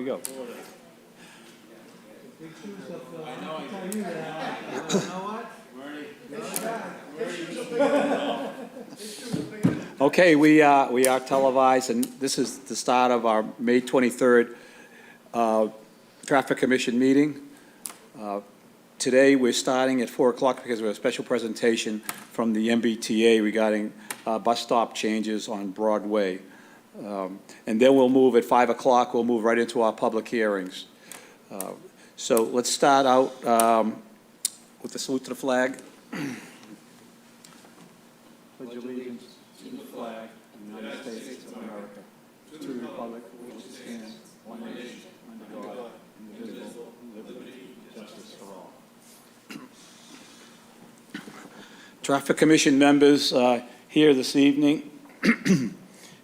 you go. Okay, we are televised, and this is the start of our May 23rd Traffic Commission meeting. Today, we're starting at 4 o'clock because we have a special presentation from the MBTA regarding bus stop changes on Broadway. And then we'll move at 5 o'clock, we'll move right into our public hearings. So let's start out with the salute to the flag. Pledge allegiance to the flag of the United States of America, to the republic for which it stands, one nation, under God, indivisible, with liberty and justice for all. Traffic Commission members here this evening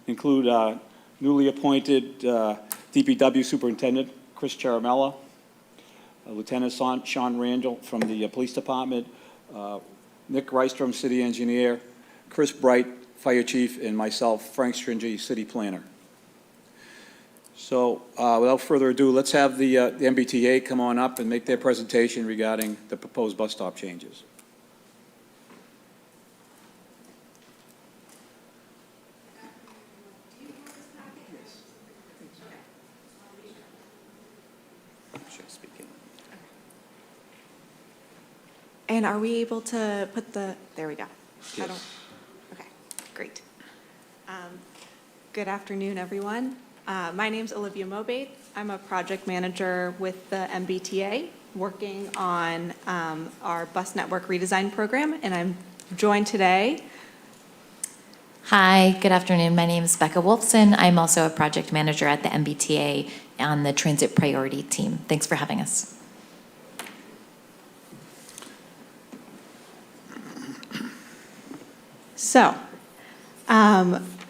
include newly appointed DPW Superintendent Chris Charamella, Lieutenant Sean Randall from the Police Department, Nick Rystrom, City Engineer, Chris Bright, Fire Chief, and myself, Frank Stringy, City Planner. So without further ado, let's have the MBTA come on up and make their presentation regarding the proposed bus stop changes. And are we able to put the, there we go. Yes. Okay, great. Good afternoon, everyone. My name's Olivia Mobate. I'm a project manager with the MBTA working on our bus network redesign program, and I'm joined today. Hi, good afternoon. My name is Becca Wolfson. I'm also a project manager at the MBTA on the Transit Priority team. Thanks for having us. So,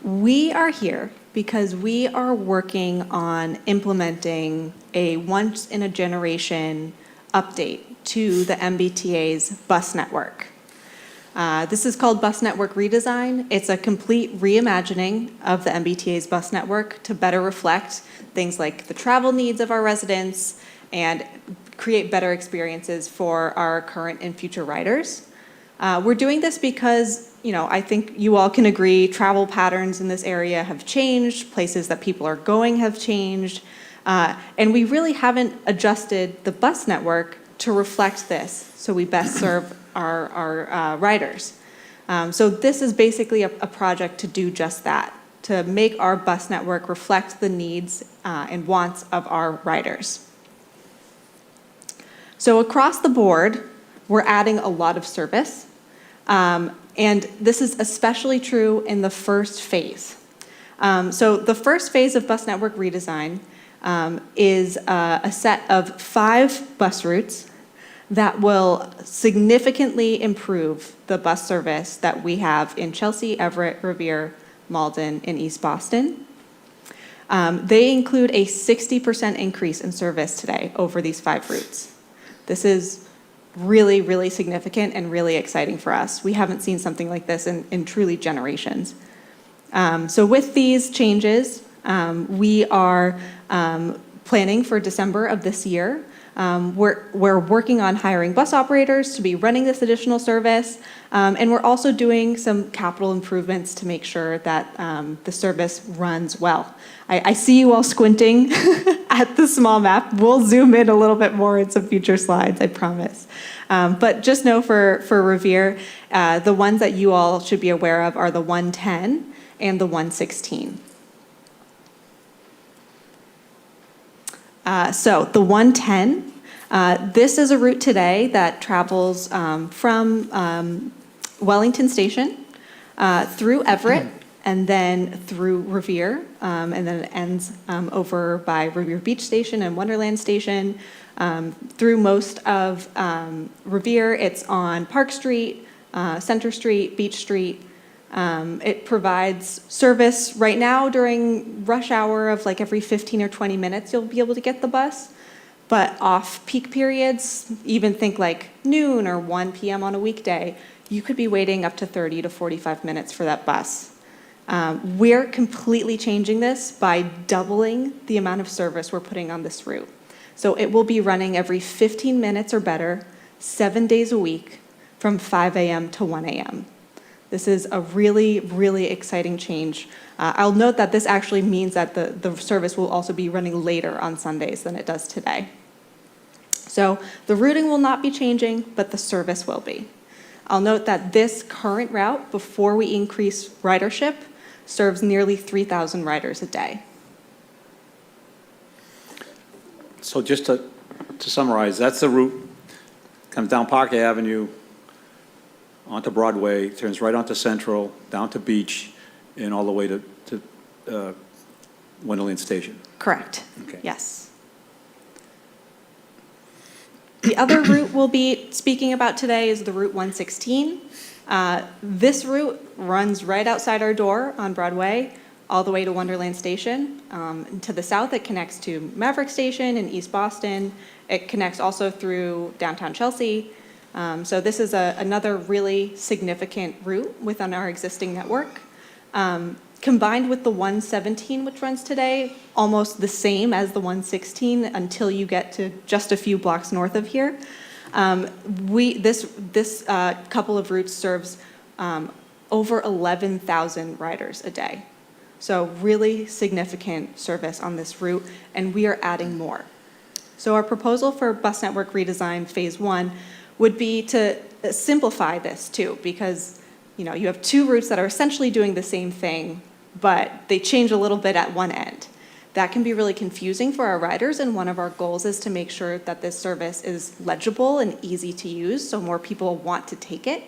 we are here because we are working on implementing a once-in-a-generation update to the MBTA's bus network. This is called Bus Network Redesign. It's a complete reimagining of the MBTA's bus network to better reflect things like the travel needs of our residents and create better experiences for our current and future riders. We're doing this because, I think you all can agree travel patterns in this area have changed, places that people are going have changed, and we really haven't adjusted the bus network to reflect this so we best serve our riders. So this is basically a project to do just that, to make our bus network reflect the needs and wants of our riders. So across the board, we're adding a lot of service. And this is especially true in the first phase. So the first phase of bus network redesign is a set of 5 bus routes that will significantly improve the bus service that we have in Chelsea, Everett, Revere, Malden, and East Boston. They include a 60% increase in service today over these 5 routes. This is really, really significant and really exciting for us. We haven't seen something like this in truly generations. So with these changes, we are planning for December of this year. We're working on hiring bus operators to be running this additional service, and we're also doing some capital improvements to make sure that the service runs well. I see you all squinting at the small map. We'll zoom in a little bit more in some future slides, I promise. But just know for Revere, the ones that you all should be aware of are the 110 and the 116. So the 110, this is a route today that travels from Wellington Station through Everett and then through Revere, and then it ends over by Revere Beach Station and Wonderland Station. Through most of Revere, it's on Park Street, Center Street, Beach Street. It provides service right now during rush hour of like every 15 or 20 minutes you'll be able to get the bus. But off peak periods, even think like noon or 1 p.m. on a weekday, you could be waiting up to 30 to 45 minutes for that bus. We're completely changing this by doubling the amount of service we're putting on this route. So it will be running every 15 minutes or better, 7 days a week, from 5 a.m. to 1 a.m. This is a really, really exciting change. I'll note that this actually means that the service will also be running later on Sundays than it does today. So the routing will not be changing, but the service will be. I'll note that this current route, before we increase ridership, serves nearly 3,000 riders a day. So just to summarize, that's the route, comes down Park Avenue, onto Broadway, turns right onto Central, down to Beach, and all the way to Wonderland Station. Correct. Okay. Yes. The other route we'll be speaking about today is the Route 116. This route runs right outside our door on Broadway, all the way to Wonderland Station. To the south, it connects to Maverick Station in East Boston. It connects also through downtown Chelsea. So this is another really significant route within our existing network. Combined with the 117, which runs today, almost the same as the 116 until you get to just a few blocks north of here. This couple of routes serves over 11,000 riders a day. So really significant service on this route, and we are adding more. So our proposal for bus network redesign phase 1 would be to simplify this too, because you have two routes that are essentially doing the same thing, but they change a little bit at one end. That can be really confusing for our riders, and one of our goals is to make sure that this service is legible and easy to use so more people want to take it.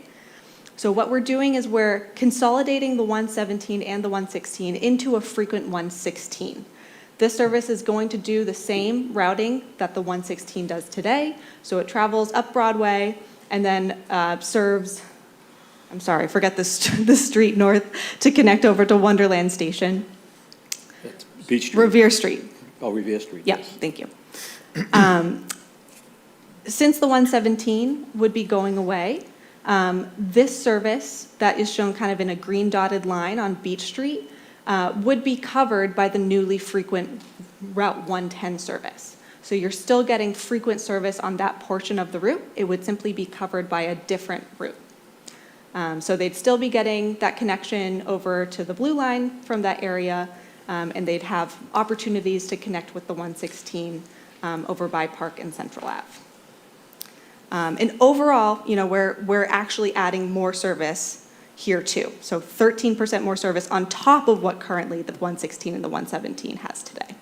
So what we're doing is we're consolidating the 117 and the 116 into a frequent 116. This service is going to do the same routing that the 116 does today. So it travels up Broadway and then serves, I'm sorry, I forget the street north to connect over to Wonderland Station. That's Beach Street. Revere Street. Oh, Revere Street. Yep, yes. thank you. Since the 117 would be going away, this service that is shown kind of in a green dotted line on Beach Street would be covered by the newly frequent Route 110 service. So you're still getting frequent service on that portion of the route. It would simply be covered by a different route. So they'd still be getting that connection over to the Blue Line from that area, and they'd have opportunities to connect with the 116 over by Park and Central Ave. And overall, we're actually adding more service here too. So 13% more service on top of what currently the 116 and the 117 has today.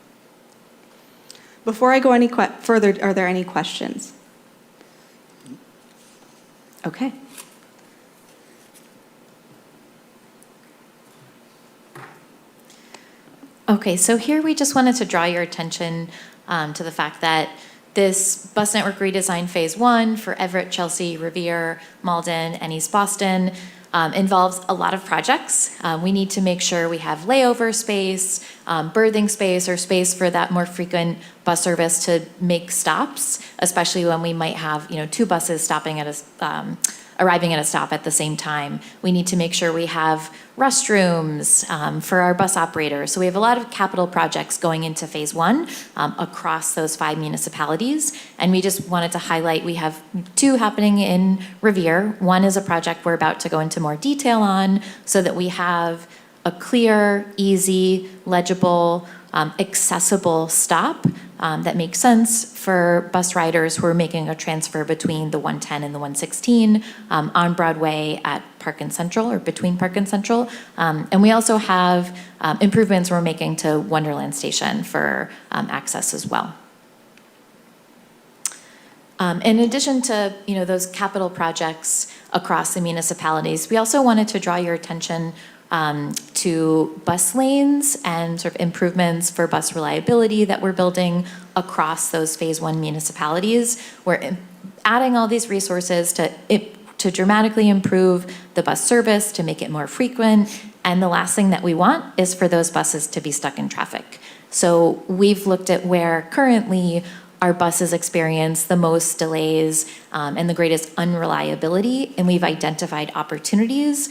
Before I go any further, are there any questions? Okay. Okay, so here we just wanted to draw your attention to the fact that this bus network redesign phase 1 for Everett, Chelsea, Revere, Malden, and East Boston involves a lot of projects. We need to make sure we have layover space, berthing space, or space for that more frequent bus service to make stops, especially when we might have two buses stopping at arriving at a stop at the same time. We need to make sure we have restrooms for our bus operators. So we have a lot of capital projects going into phase 1 across those 5 municipalities. And we just wanted to highlight, we have 2 happening in Revere. One is a project we're about to go into more detail on so that we have a clear, easy, legible, accessible stop that makes sense for bus riders who are making a transfer between the 110 and the 116 on Broadway at Park and Central, or between Park and Central. And we also have improvements we're making to Wonderland Station for access as well. In addition to those capital projects across the municipalities, we also wanted to draw your attention to bus lanes and sort of improvements for bus reliability that we're building across those phase 1 municipalities. We're adding all these resources to dramatically improve the bus service, to make it more frequent. And the last thing that we want is for those buses to be stuck in traffic. So we've looked at where currently our buses experience the most delays and the greatest unreliability, and we've identified opportunities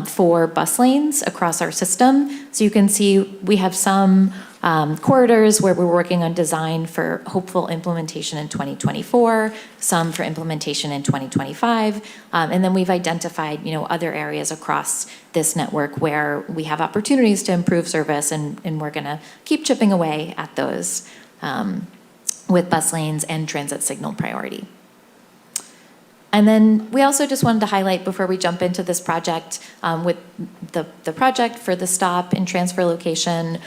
for bus lanes across our system. So you can see we have some corridors where we're working on design for hopeful implementation in 2024, some for implementation in 2025, and then we've identified, other areas across this network where we have opportunities to improve service, and we're going to keep chipping away at those with bus lanes and transit signal priority. And then we also just wanted to highlight before we jump into this project, with the project for the stop and transfer location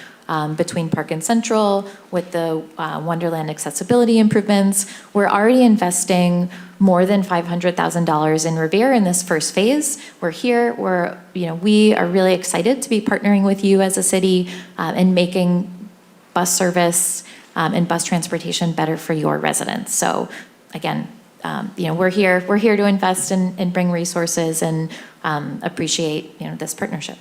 between Park and Central with the Wonderland accessibility improvements, we're already investing more than $500,000 in Revere in this first phase. We're here, we are really excited to be partnering with you as a city and making bus service and bus transportation better for your residents. So again, we're here to invest and bring resources and appreciate, this partnership.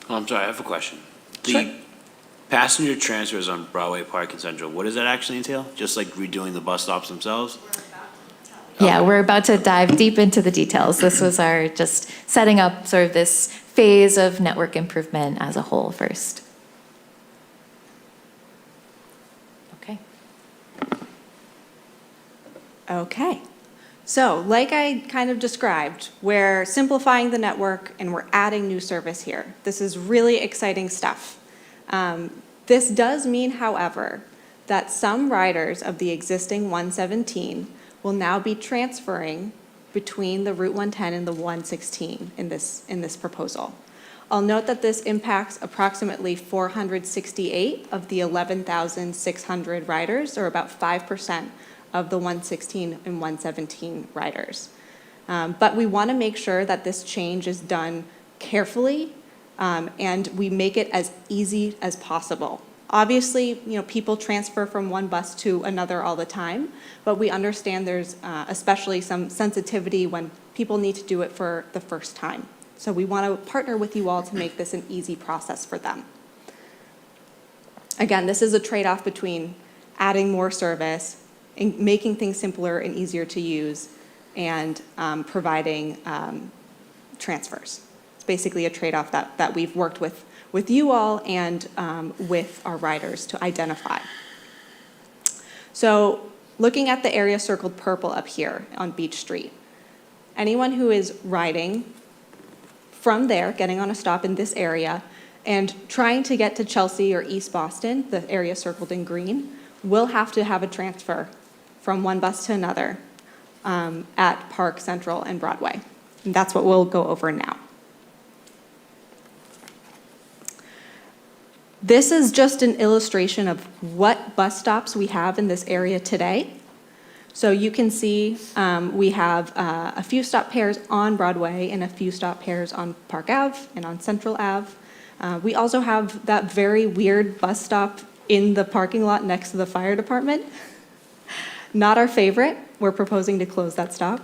I'm sorry, I have a question. Sure. The passenger transfers on Broadway, Park, and Central, what does that actually entail? Just like redoing the bus stops themselves? Yeah, we're about to dive deep into the details. This was our just setting up sort of this phase of network improvement as a whole first. Okay. Okay. So like I kind of described, we're simplifying the network and we're adding new service here. This is really exciting stuff. This does mean, however, that some riders of the existing 117 will now be transferring between the Route 110 and the 116 in this proposal. I'll note that this impacts approximately 468 of the 11,600 riders, or about 5% of the 116 and 117 riders. But we want to make sure that this change is done carefully and we make it as easy as possible. Obviously, people transfer from one bus to another all the time, but we understand there's especially some sensitivity when people need to do it for the first time. So we want to partner with you all to make this an easy process for them. Again, this is a trade-off between adding more service, and making things simpler and easier to use, and providing transfers. It's basically a trade-off that we've worked with you all and with our riders to identify. So looking at the area circled purple up here on Beach Street, anyone who is riding from there, getting on a stop in this area, and trying to get to Chelsea or East Boston, the area circled in green, will have to have a transfer from one bus to another at Park, Central, and Broadway. And that's what we'll go over now. This is just an illustration of what bus stops we have in this area today. So you can see we have a few stop pairs on Broadway and a few stop pairs on Park Ave and on Central Ave. We also have that very weird bus stop in the parking lot next to the fire department. Not our favorite. We're proposing to close that stop.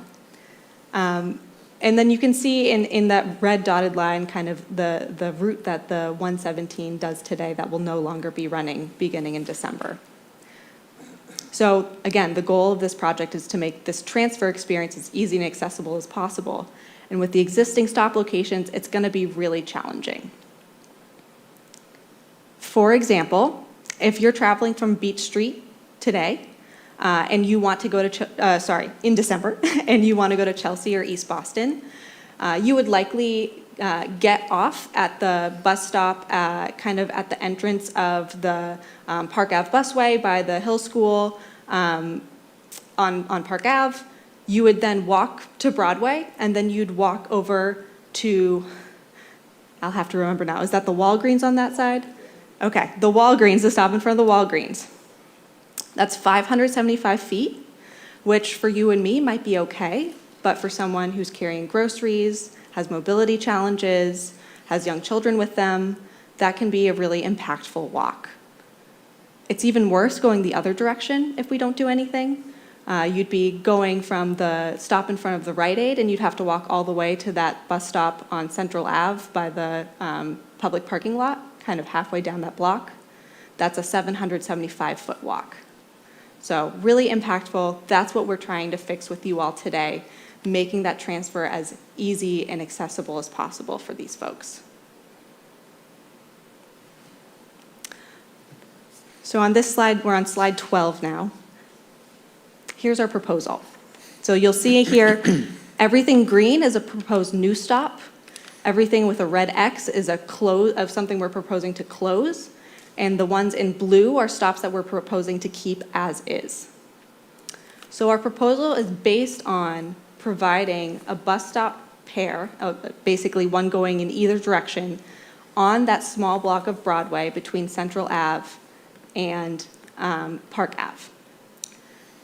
And then you can see in that red dotted line kind of the route that the 117 does today that will no longer be running beginning in December. So again, the goal of this project is to make this transfer experience as easy and accessible as possible. And with the existing stop locations, it's going to be really challenging. For example, if you're traveling from Beach Street today, and you want to go to, in December, and you want to go to Chelsea or East Boston, you would likely get off at the bus stop kind of at the entrance of the Park Ave busway by the Hill School on Park Ave. You would then walk to Broadway, and then you'd walk over to, I'll have to remember now, is that the Walgreens on that side? Okay, the Walgreens, the stop in front of the Walgreens. That's 575 feet, which for you and me might be okay, but for someone who's carrying groceries, has mobility challenges, has young children with them, that can be a really impactful walk. It's even worse going the other direction if we don't do anything. You'd be going from the stop in front of the Rite Aid, and you'd have to walk all the way to that bus stop on Central Ave by the public parking lot, kind of halfway down that block. That's a 775-foot walk. So really impactful. That's what we're trying to fix with you all today, making that transfer as easy and accessible as possible for these folks. So on this slide, we're on slide 12 now. Here's our proposal. So you'll see here, everything green is a proposed new stop. Everything with a red X is a close of something we're proposing to close. And the ones in blue are stops that we're proposing to keep as is. So our proposal is based on providing a bus stop pair, basically one going in either direction, on that small block of Broadway between Central Ave and Park Ave.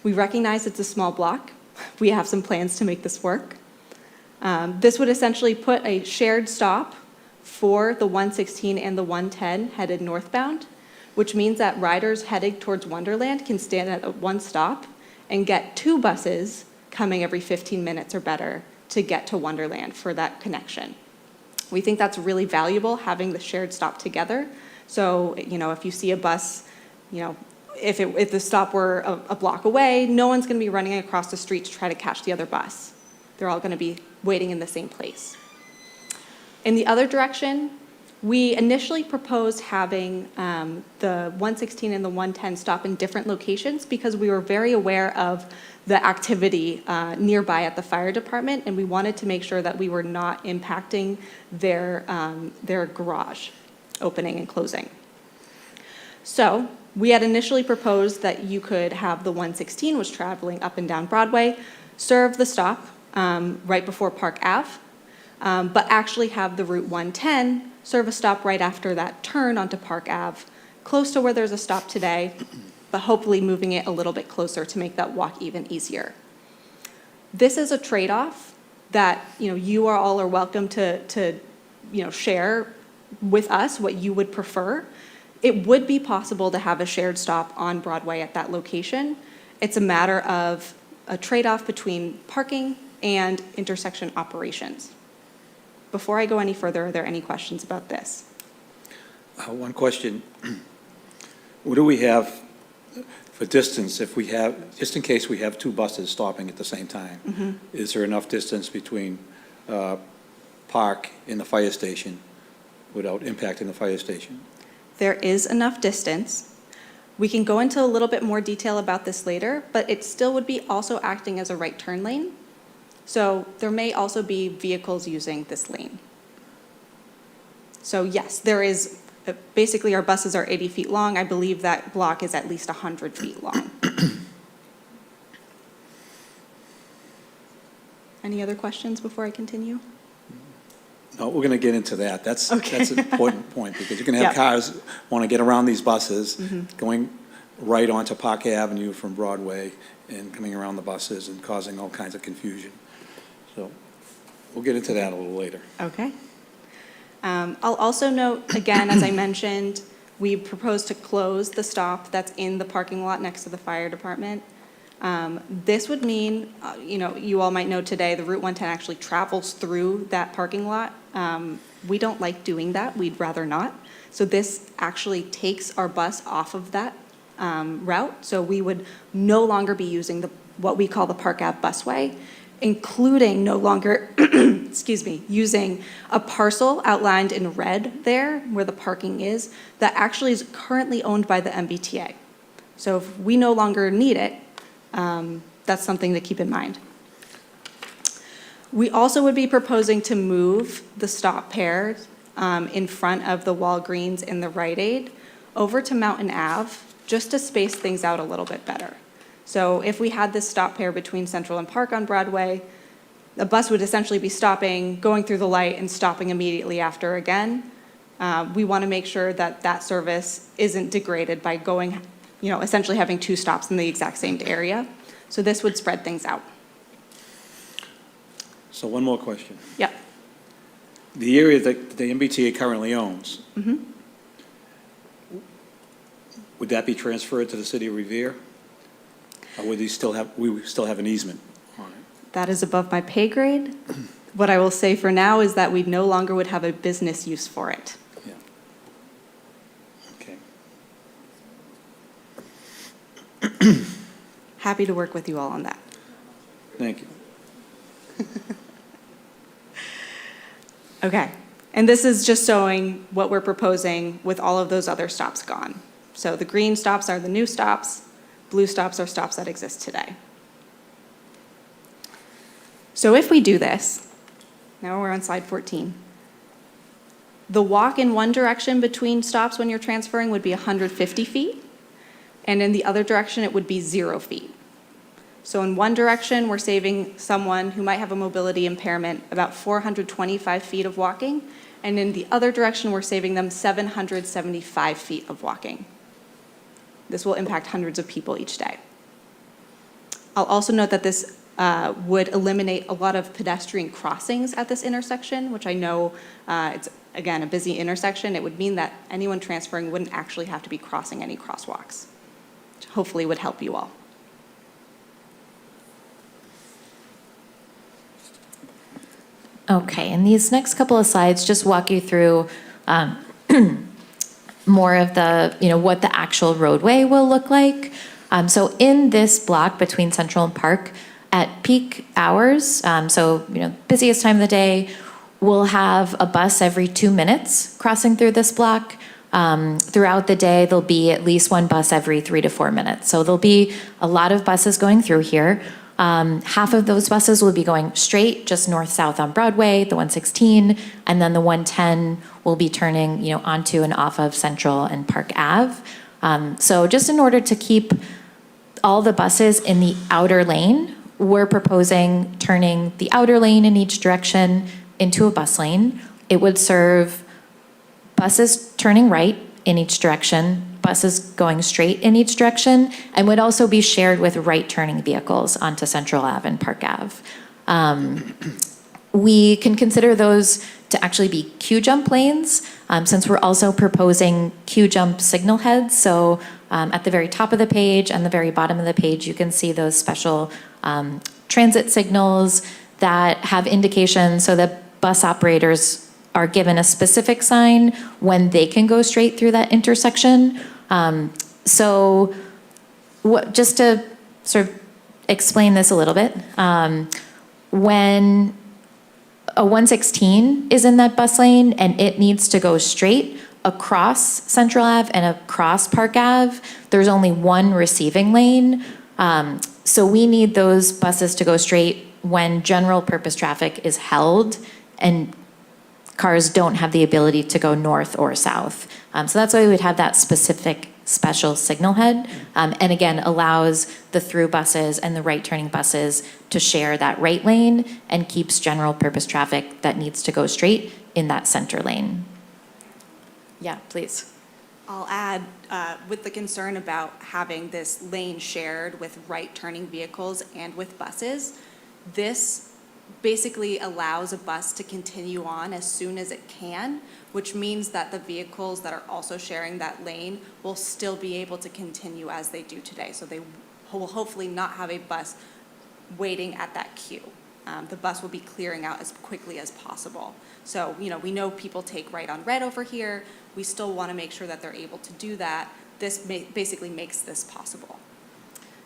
We recognize it's a small block. We have some plans to make this work. This would essentially put a shared stop for the 116 and the 110 headed northbound, which means that riders heading towards Wonderland can stand at one stop and get 2 buses coming every 15 minutes or better to get to Wonderland for that connection. We think that's really valuable, having the shared stop together. So, if you see a bus, if the stop were a block away, no one's going to be running across the street to try to catch the other bus. They're all going to be waiting in the same place. In the other direction, we initially proposed having the 116 and the 110 stop in different locations because we were very aware of the activity nearby at the fire department, and we wanted to make sure that we were not impacting their garage opening and closing. So we had initially proposed that you could have the 116, was traveling up and down Broadway, serve the stop right before Park Ave, but actually have the Route 110 serve a stop right after that turn onto Park Ave, close to where there's a stop today, but hopefully moving it a little bit closer to make that walk even easier. This is a trade-off that you all are welcome to share with us what you would prefer. It would be possible to have a shared stop on Broadway at that location. It's a matter of a trade-off between parking and intersection operations. Before I go any further, are there any questions about this? One question. What do we have for distance if we have, just in case we have 2 buses stopping at the same time? Mm-hmm. Is there enough distance between Park and the fire station without impacting the fire station? There is enough distance. We can go into a little bit more detail about this later, but it still would be also acting as a right turn lane. So there may also be vehicles using this lane. So yes, there is, basically our buses are 80 feet long. I believe that block is at least 100 feet long. Any other questions before I continue? No, we're going to get into that. That's an important point, because you can have Yep. cars want to get around these buses, Mm-hmm. going right onto Park Avenue from Broadway and coming around the buses and causing all kinds of confusion. So we'll get into that a little later. Okay. I'll also note, again, as I mentioned, we propose to close the stop that's in the parking lot next to the fire department. This would mean, you all might know today, the Route 110 actually travels through that parking lot. We don't like doing that. We'd rather not. So this actually takes our bus off of that route. So we would no longer be using what we call the Park Ave busway, including no longer, using a parcel outlined in red there where the parking is that actually is currently owned by the MBTA. So if we no longer need it, that's something to keep in mind. We also would be proposing to move the stop pairs in front of the Walgreens and the Rite Aid over to Mountain Ave, just to space things out a little bit better. So if we had this stop pair between Central and Park on Broadway, the bus would essentially be stopping, going through the light, and stopping immediately after again. We want to make sure that that service isn't degraded by going, essentially having 2 stops in the exact same area. So this would spread things out. So one more question. Yep. The area that the MBTA currently owns, Mm-hmm. would that be transferred to the city of Revere? Or would we still have an easement on it? That is above my pay grade. What I will say for now is that we no longer would have a business use for it. Yeah. Okay. happy to work with you all on that. Thank you. Okay, and this is just showing what we're proposing with all of those other stops gone. So the green stops are the new stops, blue stops are stops that exist today. So if we do this, now we're on slide 14. The walk in one direction between stops when you're transferring would be 150 feet, and in the other direction, it would be 0 feet. So in one direction, we're saving someone who might have a mobility impairment about 425 feet of walking, and in the other direction, we're saving them 775 feet of walking. This will impact hundreds of people each day. I'll also note that this would eliminate a lot of pedestrian crossings at this intersection, which I know it's, again, a busy intersection. It would mean that anyone transferring wouldn't actually have to be crossing any crosswalks, which hopefully would help you all. Okay, and these next couple of slides just walk you through more of the, what the actual roadway will look like. So in this block between Central and Park, at peak hours, busiest time of the day, we'll have a bus every 2 minutes crossing through this block. Throughout the day, there'll be at least one bus every 3 to 4 minutes. So there'll be a lot of buses going through here. Half of those buses will be going straight, just north-south on Broadway, the 116, and then the 110 will be turning, onto and off of Central and Park Ave. So just in order to keep all the buses in the outer lane, we're proposing turning the outer lane in each direction into a bus lane. It would serve buses turning right in each direction, buses going straight in each direction, and would also be shared with right-turning vehicles onto Central Ave and Park Ave. We can consider those to actually be Q-jump lanes, since we're also proposing Q-jump signal heads. So at the very top of the page and the very bottom of the page, you can see those special transit signals that have indications so that bus operators are given a specific sign when they can go straight through that intersection. Just to sort of explain this a little bit, when a 116 is in that bus lane and it needs to go straight across Central Ave and across Park Ave, there's only one receiving lane. So we need those buses to go straight when general purpose traffic is held and cars don't have the ability to go north or south. So that's why we would have that specific special signal head, and again, allows the through buses and the right turning buses to share that right lane and keeps general purpose traffic that needs to go straight in that center lane. Yeah, please. I'll add, with the concern about having this lane shared with right-turning vehicles and with buses, this basically allows a bus to continue on as soon as it can, which means that the vehicles that are also sharing that lane will still be able to continue as they do today. So they will hopefully not have a bus waiting at that queue. The bus will be clearing out as quickly as possible. So, we know people take right on red over here. We still want to make sure that they're able to do that. This basically makes this possible.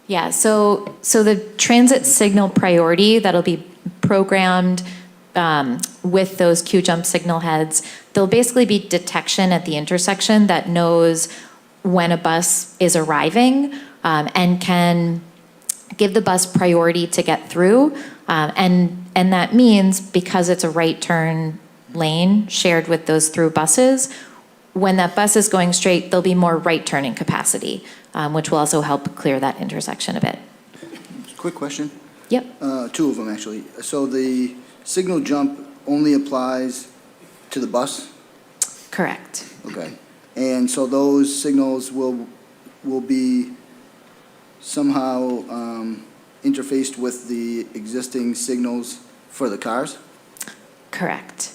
Yeah, so the transit signal priority that'll be programmed with those Q-jump signal heads, there'll basically be detection at the intersection that knows when a bus is arriving and can give the bus priority to get through. And that means, because it's a right turn lane shared with those through buses, when that bus is going straight, there'll be more right turning capacity, which will also help clear that intersection a bit. Quick question. Yep. Two of them, actually. So the signal jump only applies to the bus? Correct. Okay. And so those signals will be somehow interfaced with the existing signals for the cars? Correct.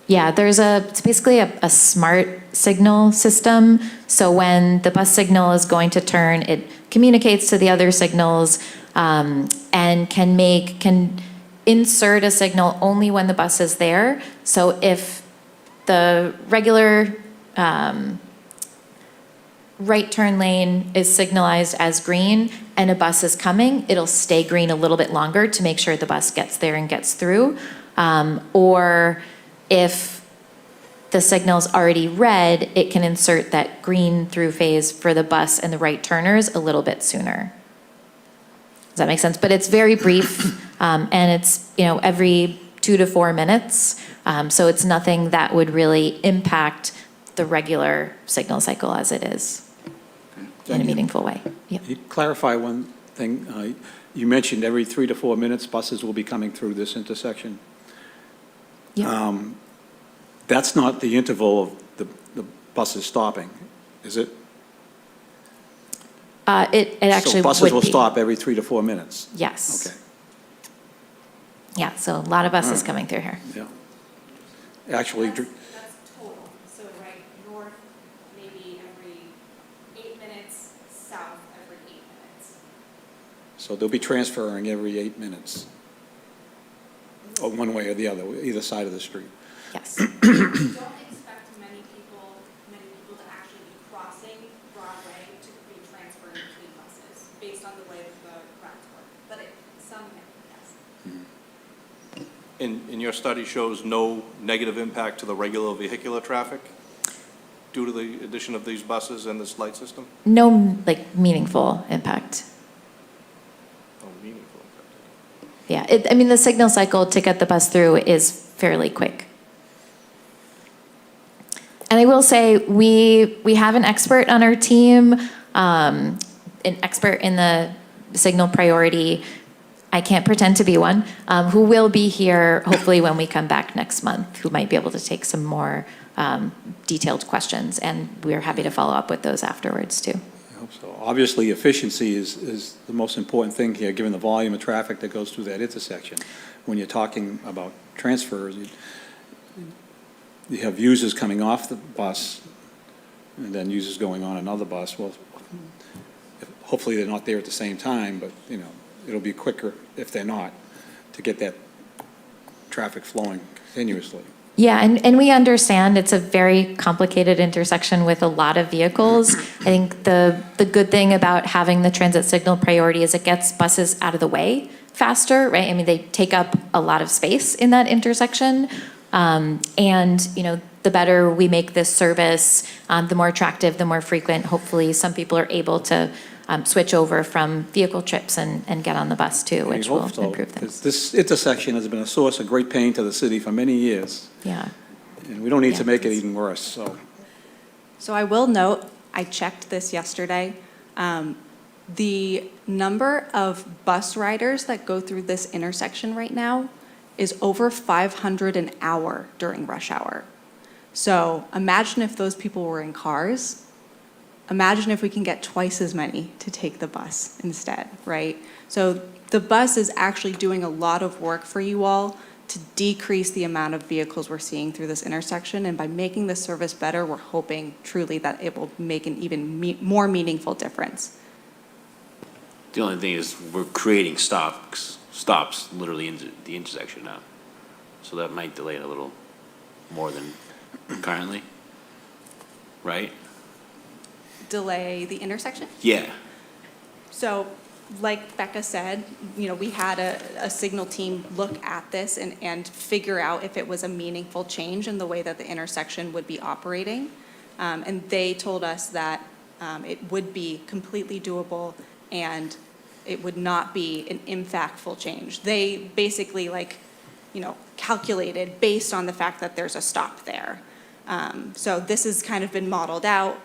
Yeah, it's basically a smart signal system. So when the bus signal is going to turn, it communicates to the other signals and can insert a signal only when the bus is there. So if the regular right turn lane is signalized as green and a bus is coming, it'll stay green a little bit longer to make sure the bus gets there and gets through. Or if the signal's already red, it can insert that green through phase for the bus and the right turners a little bit sooner. Does that make sense? But it's very brief, and it's, every 2 to 4 minutes. So it's nothing that would really impact the regular signal cycle as it is in a meaningful way. Yep. Can you clarify one thing? You mentioned every 3 to 4 minutes, buses will be coming through this intersection. Yep. That's not the interval of the buses stopping, is it? It actually So buses would will be. stop every 3 to 4 minutes? Yes. Okay, Yeah, so a lot of buses coming through here. yeah. Actually, That's total. So right north, maybe every 8 minutes, south every 8 minutes. so they'll be transferring every 8 minutes, or one way or the other, either side of the street. Yes. Don't expect many people to actually be crossing Broadway to be transferred between buses, based on the way that the routes work. But some, yes. And your study shows no negative impact to the regular vehicular traffic due to the addition of these buses and this light system? No, meaningful impact. No meaningful impact. Yeah, the signal cycle to get the bus through is fairly quick. And I will say, we have an expert on our team, an expert in the signal priority. I can't pretend to be one, who will be here hopefully when we come back next month, who might be able to take some more detailed questions. And we're happy to follow up with those afterwards too. I hope so. Obviously, efficiency is the most important thing here, given the volume of traffic that goes through that intersection. When you're talking about transfers, you have users coming off the bus and then users going on another bus. Well, hopefully they're not there at the same time, but, it'll be quicker if they're not, to get that traffic flowing continuously. Yeah, and we understand it's a very complicated intersection with a lot of vehicles. I think the good thing about having the transit signal priority is it gets buses out of the way faster, right? They take up a lot of space in that intersection. And, the better we make this service, the more attractive, the more frequent, hopefully some people are able to switch over from vehicle trips and get on the bus too, We which will hope so, improve 'cause things. this intersection has been a source of great pain to the city for many years, Yeah. and we don't need to Yeah. make it even worse, so. So I will note, I checked this yesterday. The number of bus riders that go through this intersection right now is over 500 an hour during rush hour. So imagine if those people were in cars. Imagine if we can get twice as many to take the bus instead, right? So the bus is actually doing a lot of work for you all to decrease the amount of vehicles we're seeing through this intersection. And by making this service better, we're hoping truly that it will make an even more meaningful difference. The only thing is, we're creating stops literally in the intersection now. So that might delay it a little more than currently, right? Delay the intersection? Yeah. So, like Becca said, we had a signal team look at this and figure out if it was a meaningful change in the way that the intersection would be operating. And they told us that it would be completely doable and it would not be an impactful change. They basically calculated based on the fact that there's a stop there. So this has kind of been modeled out.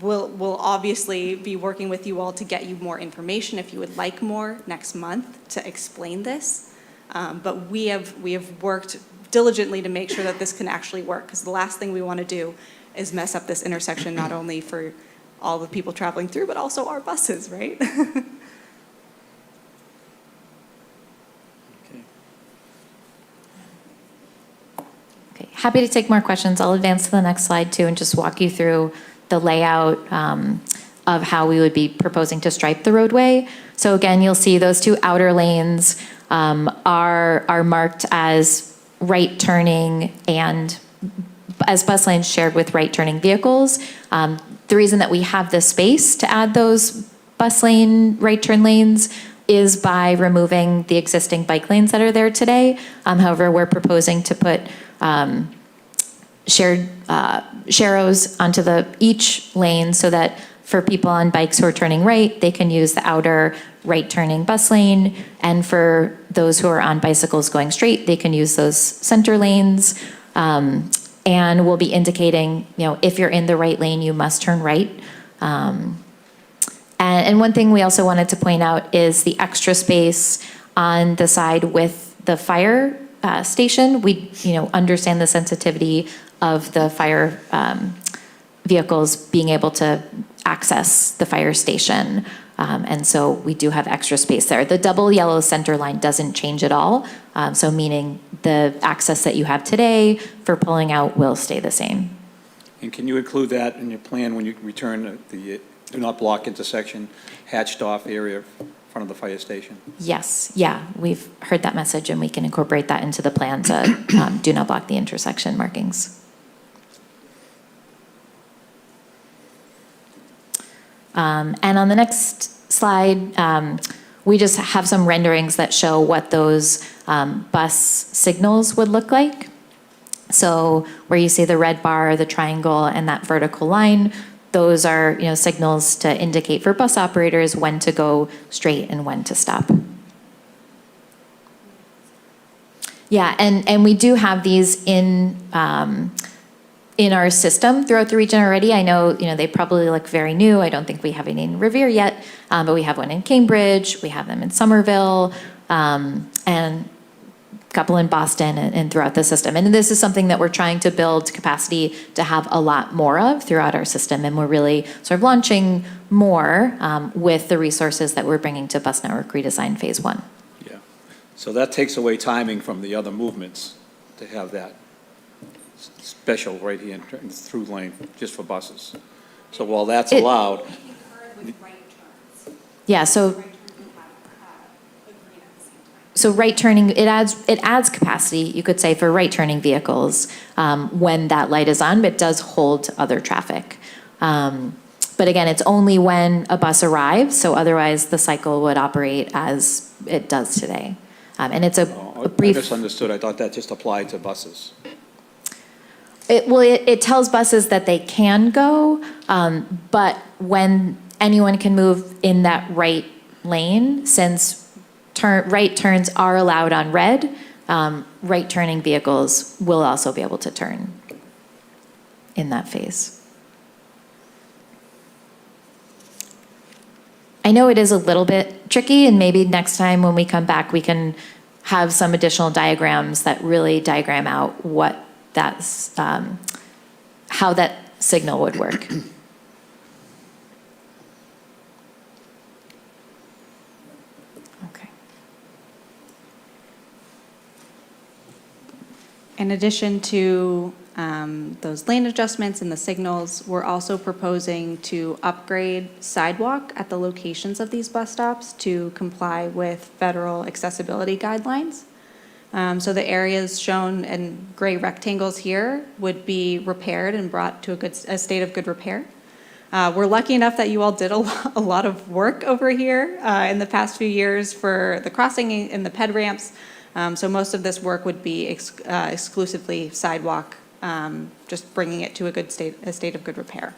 We'll obviously be working with you all to get you more information if you would like more next month to explain this. But we have worked diligently to make sure that this can actually work, because the last thing we want to do is mess up this intersection, not only for all the people traveling through, but also our buses, right? Okay, happy to take more questions. I'll advance to the next slide too and just walk you through the layout of how we would be proposing to stripe the roadway. So again, you'll see those two outer lanes are marked as right turning and as bus lanes shared with right turning vehicles. the reason that we have the space to add those bus lane right turn lanes is by removing the existing bike lanes that are there today. However, we're proposing to put shared sharrows onto each lane so that for people on bikes who are turning right, they can use the outer right turning bus lane. And for those who are on bicycles going straight, they can use those center lanes. And we'll be indicating, if you're in the right lane, you must turn right. And one thing we also wanted to point out is the extra space on the side with the fire station. We, understand the sensitivity of the fire vehicles being able to access the fire station. And so we do have extra space there. The double yellow center line doesn't change at all. So meaning the access that you have today for pulling out will stay the same. And can you include that in your plan when you return the do not block intersection, hatched off area in front of the fire station? Yes, yeah, we've heard that message and we can incorporate that into the plan to do not block the intersection markings. And on the next slide, we just have some renderings that show what those bus signals would look like. So where you see the red bar, the triangle, and that vertical line, those are signals to indicate for bus operators when to go straight and when to stop. Yeah, and we do have these in our system throughout the region already. I know, they probably look very new. I don't think we have any in Revere yet, but we have one in Cambridge, we have them in Somerville, and a couple in Boston and throughout the system. And this is something that we're trying to build capacity to have a lot more of throughout our system. And we're really sort of launching more with the resources that we're bringing to Bus Network Redesign Phase 1. Yeah. So that takes away timing from the other movements to have that special right here in the through lane just for buses. So while that's allowed, Yeah, so right turning, it adds capacity, you could say, for right turning vehicles when that light is on, but it does hold other traffic. But again, it's only when a bus arrives, so otherwise the cycle would operate as it does today. And it's a I brief. misunderstood. I thought that just applied to buses. It tells buses that they can go, but when anyone can move in that right lane, since right turns are allowed on red, right turning vehicles will also be able to turn in that phase. I know it is a little bit tricky, and maybe next time when we come back, we can have some additional diagrams that really diagram out what that's, how that signal would work. Okay. In addition to those lane adjustments and the signals, we're also proposing to upgrade sidewalk at the locations of these bus stops to comply with federal accessibility guidelines. So the areas shown in gray rectangles here would be repaired and brought to a state of good repair. We're lucky enough that you all did a lot of work over here in the past few years for the crossing and the ped ramps. So most of this work would be exclusively sidewalk, just bringing it to a state of good repair.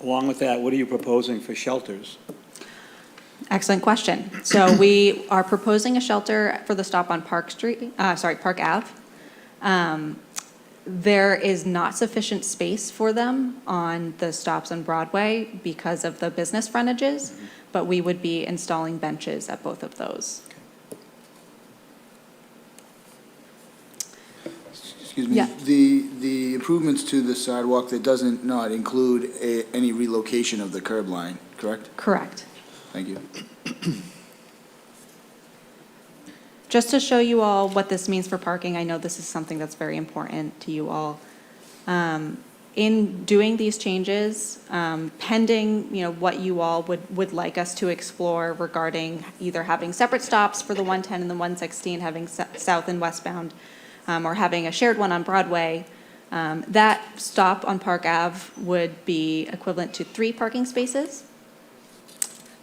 Along with that, what are you proposing for shelters? Excellent question. So we are proposing a shelter for the stop on Park Ave. There is not sufficient space for them on the stops on Broadway because of the business frontages, but we would be installing benches at both of those. Excuse me. Yeah. The improvements to the sidewalk, that doesn't not include any relocation of the curb line, correct? Correct. Thank you. Just to show you all what this means for parking, I know this is something that's very important to you all. In doing these changes, pending, what you all would like us to explore regarding either having separate stops for the 110 and the 116, having south and westbound, or having a shared one on Broadway, That stop on Park Ave would be equivalent to 3 parking spaces.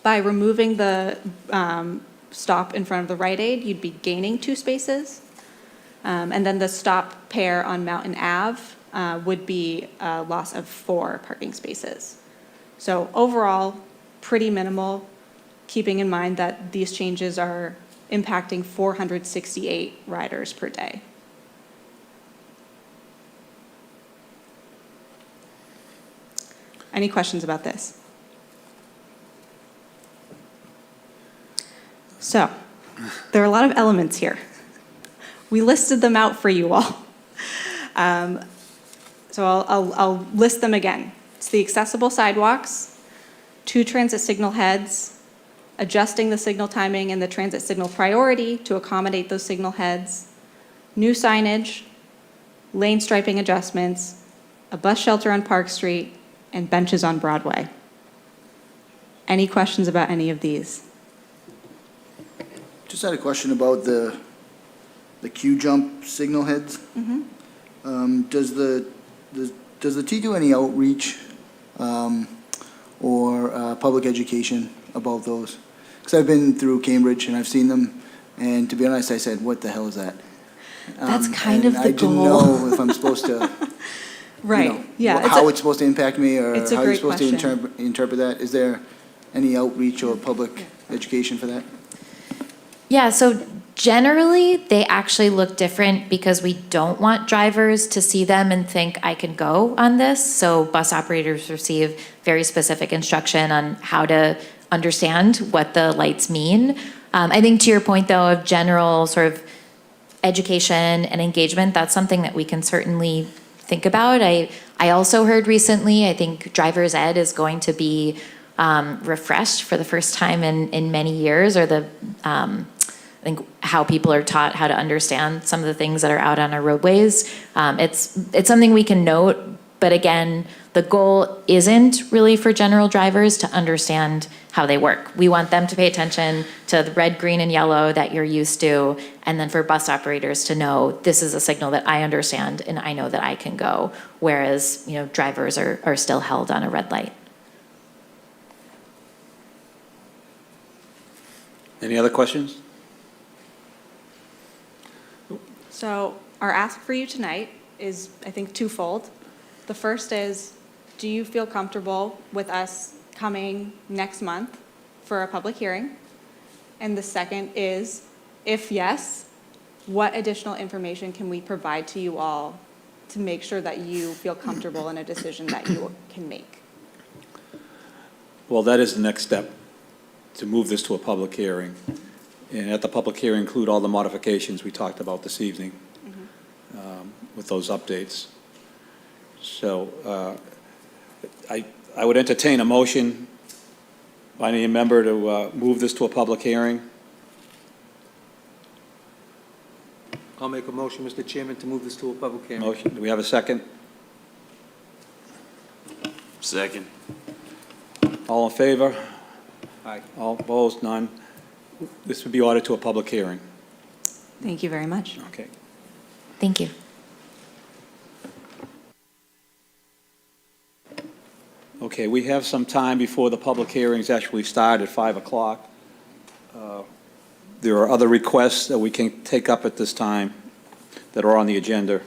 By removing the stop in front of the Rite Aid, you'd be gaining 2 spaces. And then the stop pair on Mountain Ave would be a loss of 4 parking spaces. So overall, pretty minimal, keeping in mind that these changes are impacting 468 riders per day. Any questions about this? So, there are a lot of elements here. We listed them out for you all. So I'll list them again. It's the accessible sidewalks, 2 transit signal heads, adjusting the signal timing and the transit signal priority to accommodate those signal heads, new signage, lane striping adjustments, a bus shelter on Park Street, and benches on Broadway. Any questions about any of these? Just had a question about the queue jump signal heads. Does the T do any outreach or public education about those? Because I've been through Cambridge and I've seen them, and to be honest, I said, "What the hell is that?" That's kind of and the I didn't goal. know if I'm supposed to, Right, yeah. how it's supposed to impact me, or it's a how you're great supposed to question. interpret that. Is there any outreach or public education for that? Yeah, so generally, they actually look different because we don't want drivers to see them and think, I can go on this. So bus operators receive very specific instruction on how to understand what the lights mean. I think to your point, though, of general sort of education and engagement, that's something that we can certainly think about. I also heard recently, I think driver's ed is going to be refreshed for the first time in many years, or I think how people are taught how to understand some of the things that are out on our roadways. It's something we can note, but again, the goal isn't really for general drivers to understand how they work. We want them to pay attention to the red, green, and yellow that you're used to, and then for bus operators to know this is a signal that I understand and I know that I can go, whereas drivers are still held on a red light. Any other questions? So our ask for you tonight is, I think, twofold. The first is, do you feel comfortable with us coming next month for a public hearing? And the second is, if yes, what additional information can we provide to you all to make sure that you feel comfortable in a decision that you can make? Well, that is the next step, to move this to a public hearing. And at the public hearing, include all the modifications we talked about this evening with those updates. So I would entertain a motion by any member to move this to a public hearing. I'll make a motion, Mr. Chairman, to move this to a public hearing. Motion, do we have a second? Second. All in favor? Aye. All opposed? None? This would be ordered to a public hearing. Thank you very much. Okay. Thank you. Okay, we have some time before the public hearings actually start at 5 o'clock. There are other requests that we can take up at this time that are on the agenda,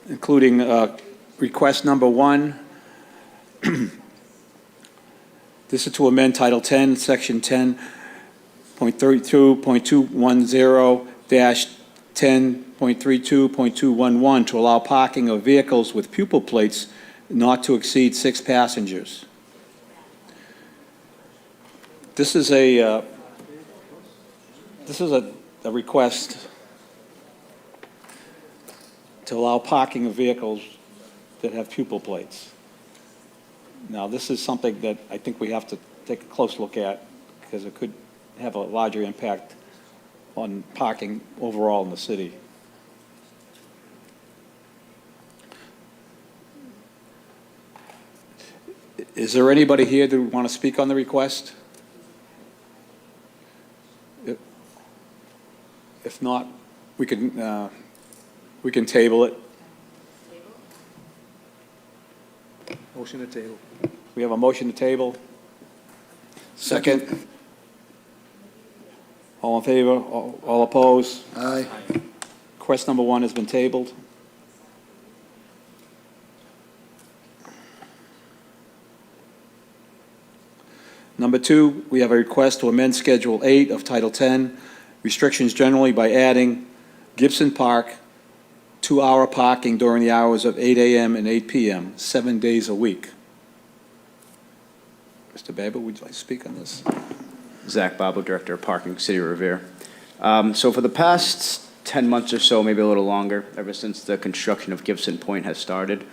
including request number 1. This is to amend Title 10, Section 10.32.210-10.32.211 to allow parking of vehicles with pupil plates not to exceed 6 passengers. This is a request to allow parking of vehicles that have pupil plates. Now, this is something that I think we have to take a close look at, because it could have a larger impact on parking overall in the city. Is there anybody here that would want to speak on the request? If not, we can table it Motion to table. We have a motion to table. Second. All in favor? All opposed? Aye. Request number 1 has been tabled. Number 2, we have a request to amend Schedule 8 of Title 10, restrictions generally by adding Gibson Park, 2-hour parking during the hours of 8 a.m. and 8 p.m., 7 days a week. Mr. Babbitt, would you like to speak on this? Zach Bobo, Director of Parking, City of Revere. So for the past 10 months or so, maybe a little longer, ever since the construction of Gibson Point has started,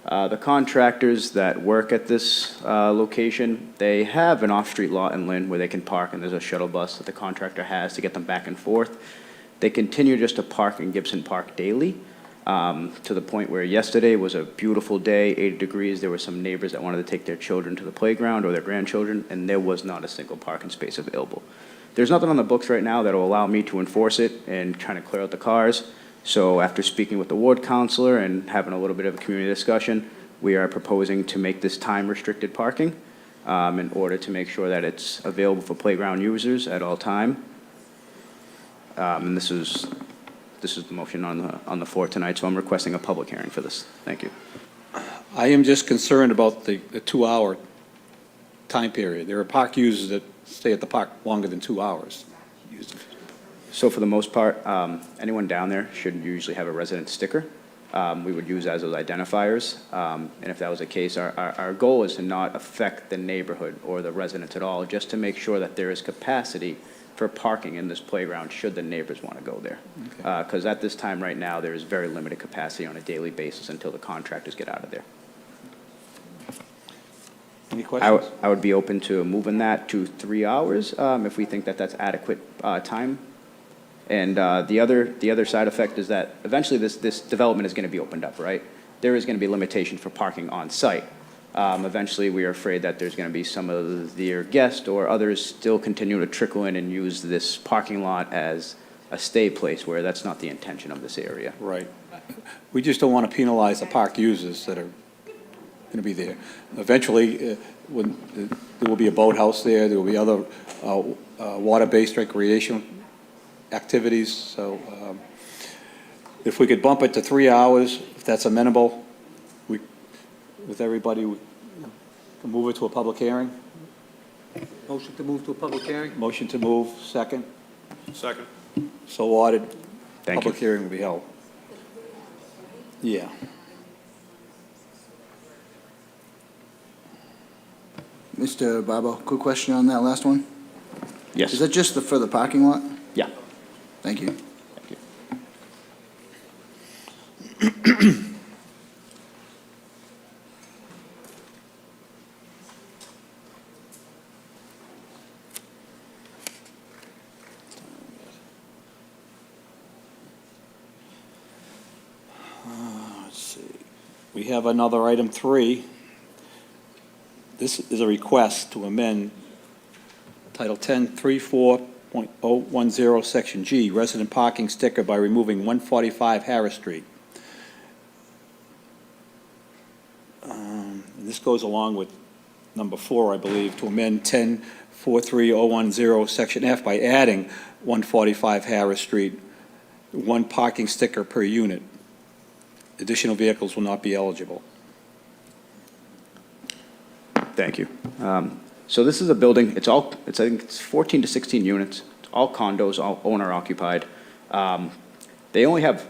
the contractors that work at this location, they have an off-street lot in Lynn where they can park, and there's a shuttle bus that the contractor has to get them back and forth. They continue just to park in Gibson Park daily, to the point where yesterday was a beautiful day, 80 degrees. There were some neighbors that wanted to take their children to the playground or their grandchildren, and there was not a single parking space available. There's nothing on the books right now that will allow me to enforce it and trying to clear out the cars. So after speaking with the ward counselor and having a little bit of a community discussion, we are proposing to make this time-restricted parking in order to make sure that it's available for playground users at all time. And this is the motion on the floor tonight, so I'm requesting a public hearing for this. Thank you. I am just concerned about the 2-hour time period. There are park users that stay at the park longer than 2 hours. So for the most part, anyone down there should usually have a resident sticker. We would use as those identifiers. And if that was the case, our goal is to not affect the neighborhood or the residents at all, just to make sure that there is capacity for parking in this playground should the neighbors want to go there. Because at this time right now, there is very limited capacity on a daily basis until the contractors get out of there. Any questions? I would be open to moving that to 3 hours if we think that that's adequate time. And the other side effect is that eventually this development is going to be opened up, right? There is going to be limitations for parking on site. Eventually, we are afraid that there's going to be some of their guests or others still continue to trickle in and use this parking lot as a stay place, where that's not the intention of this area. Right. We just don't want to penalize the park users that are going to be there. Eventually, when there will be a boathouse there will be other water-based recreation activities. So if we could bump it to 3 hours, if that's amenable, with everybody, we can move it to a public hearing. Motion to move to a public hearing? Motion to move, second. Second. So ordered. Thank you. Public hearing will be held. Yeah. Mr. Barbo, quick question on that last one. Yes. Is that just for the parking lot? Yeah. Thank you. Thank you. Let's see. We have another item 3. This is a request to amend Title 10, 34.010, Section G, resident parking sticker by removing 145 Harris Street. And this goes along with number 4, I believe, to amend 10.43010, Section F, by adding 145 Harris Street, 1 parking sticker per unit. Additional vehicles will not be eligible. Thank you. So this is a building, I think it's 14 to 16 units, all condos, all owner occupied. They only have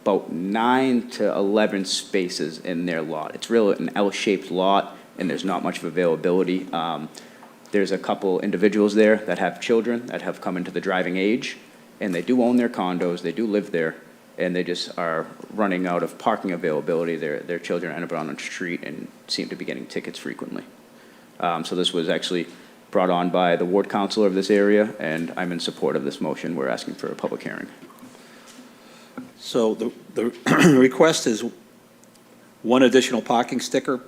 about 9 to 11 spaces in their lot. It's really an L-shaped lot, and there's not much of availability. There's a couple individuals there that have children that have come into the driving age, and they do own their condos, they do live there, and they just are running out of parking availability. Their children end up on the street and seem to be getting tickets frequently. So this was actually brought on by the ward councilor of this area, and I'm in support of this motion. We're asking for a public hearing. So the request is 1 additional parking sticker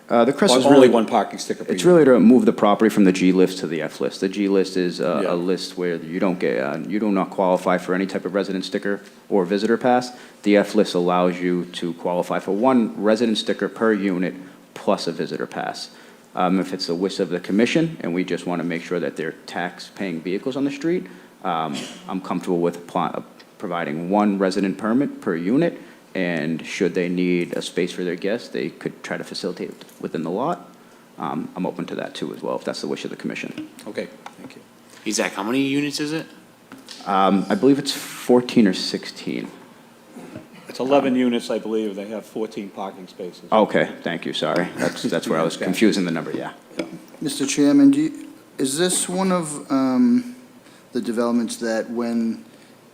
The crest Or is only really, one parking sticker per it's unit? really to move the property from the G list to the F list. The G list is Yeah. a list where you don't get, you do not qualify for any type of resident sticker or visitor pass. The F list allows you to qualify for one resident sticker per unit plus a visitor pass. If it's the wish of the commission, and we just want to make sure that they're tax-paying vehicles on the street, I'm comfortable with providing one resident permit per unit, and should they need a space for their guests, they could try to facilitate it within the lot. I'm open to that too as well, if that's the wish of the commission. Okay, thank you. Zach, how many units is it? I believe it's 14 or 16. It's 11 units, I believe. They have 14 parking spaces. Okay, thank you, sorry. That's where I was confusing the number, yeah. Mr. Chairman, is this one of the developments that when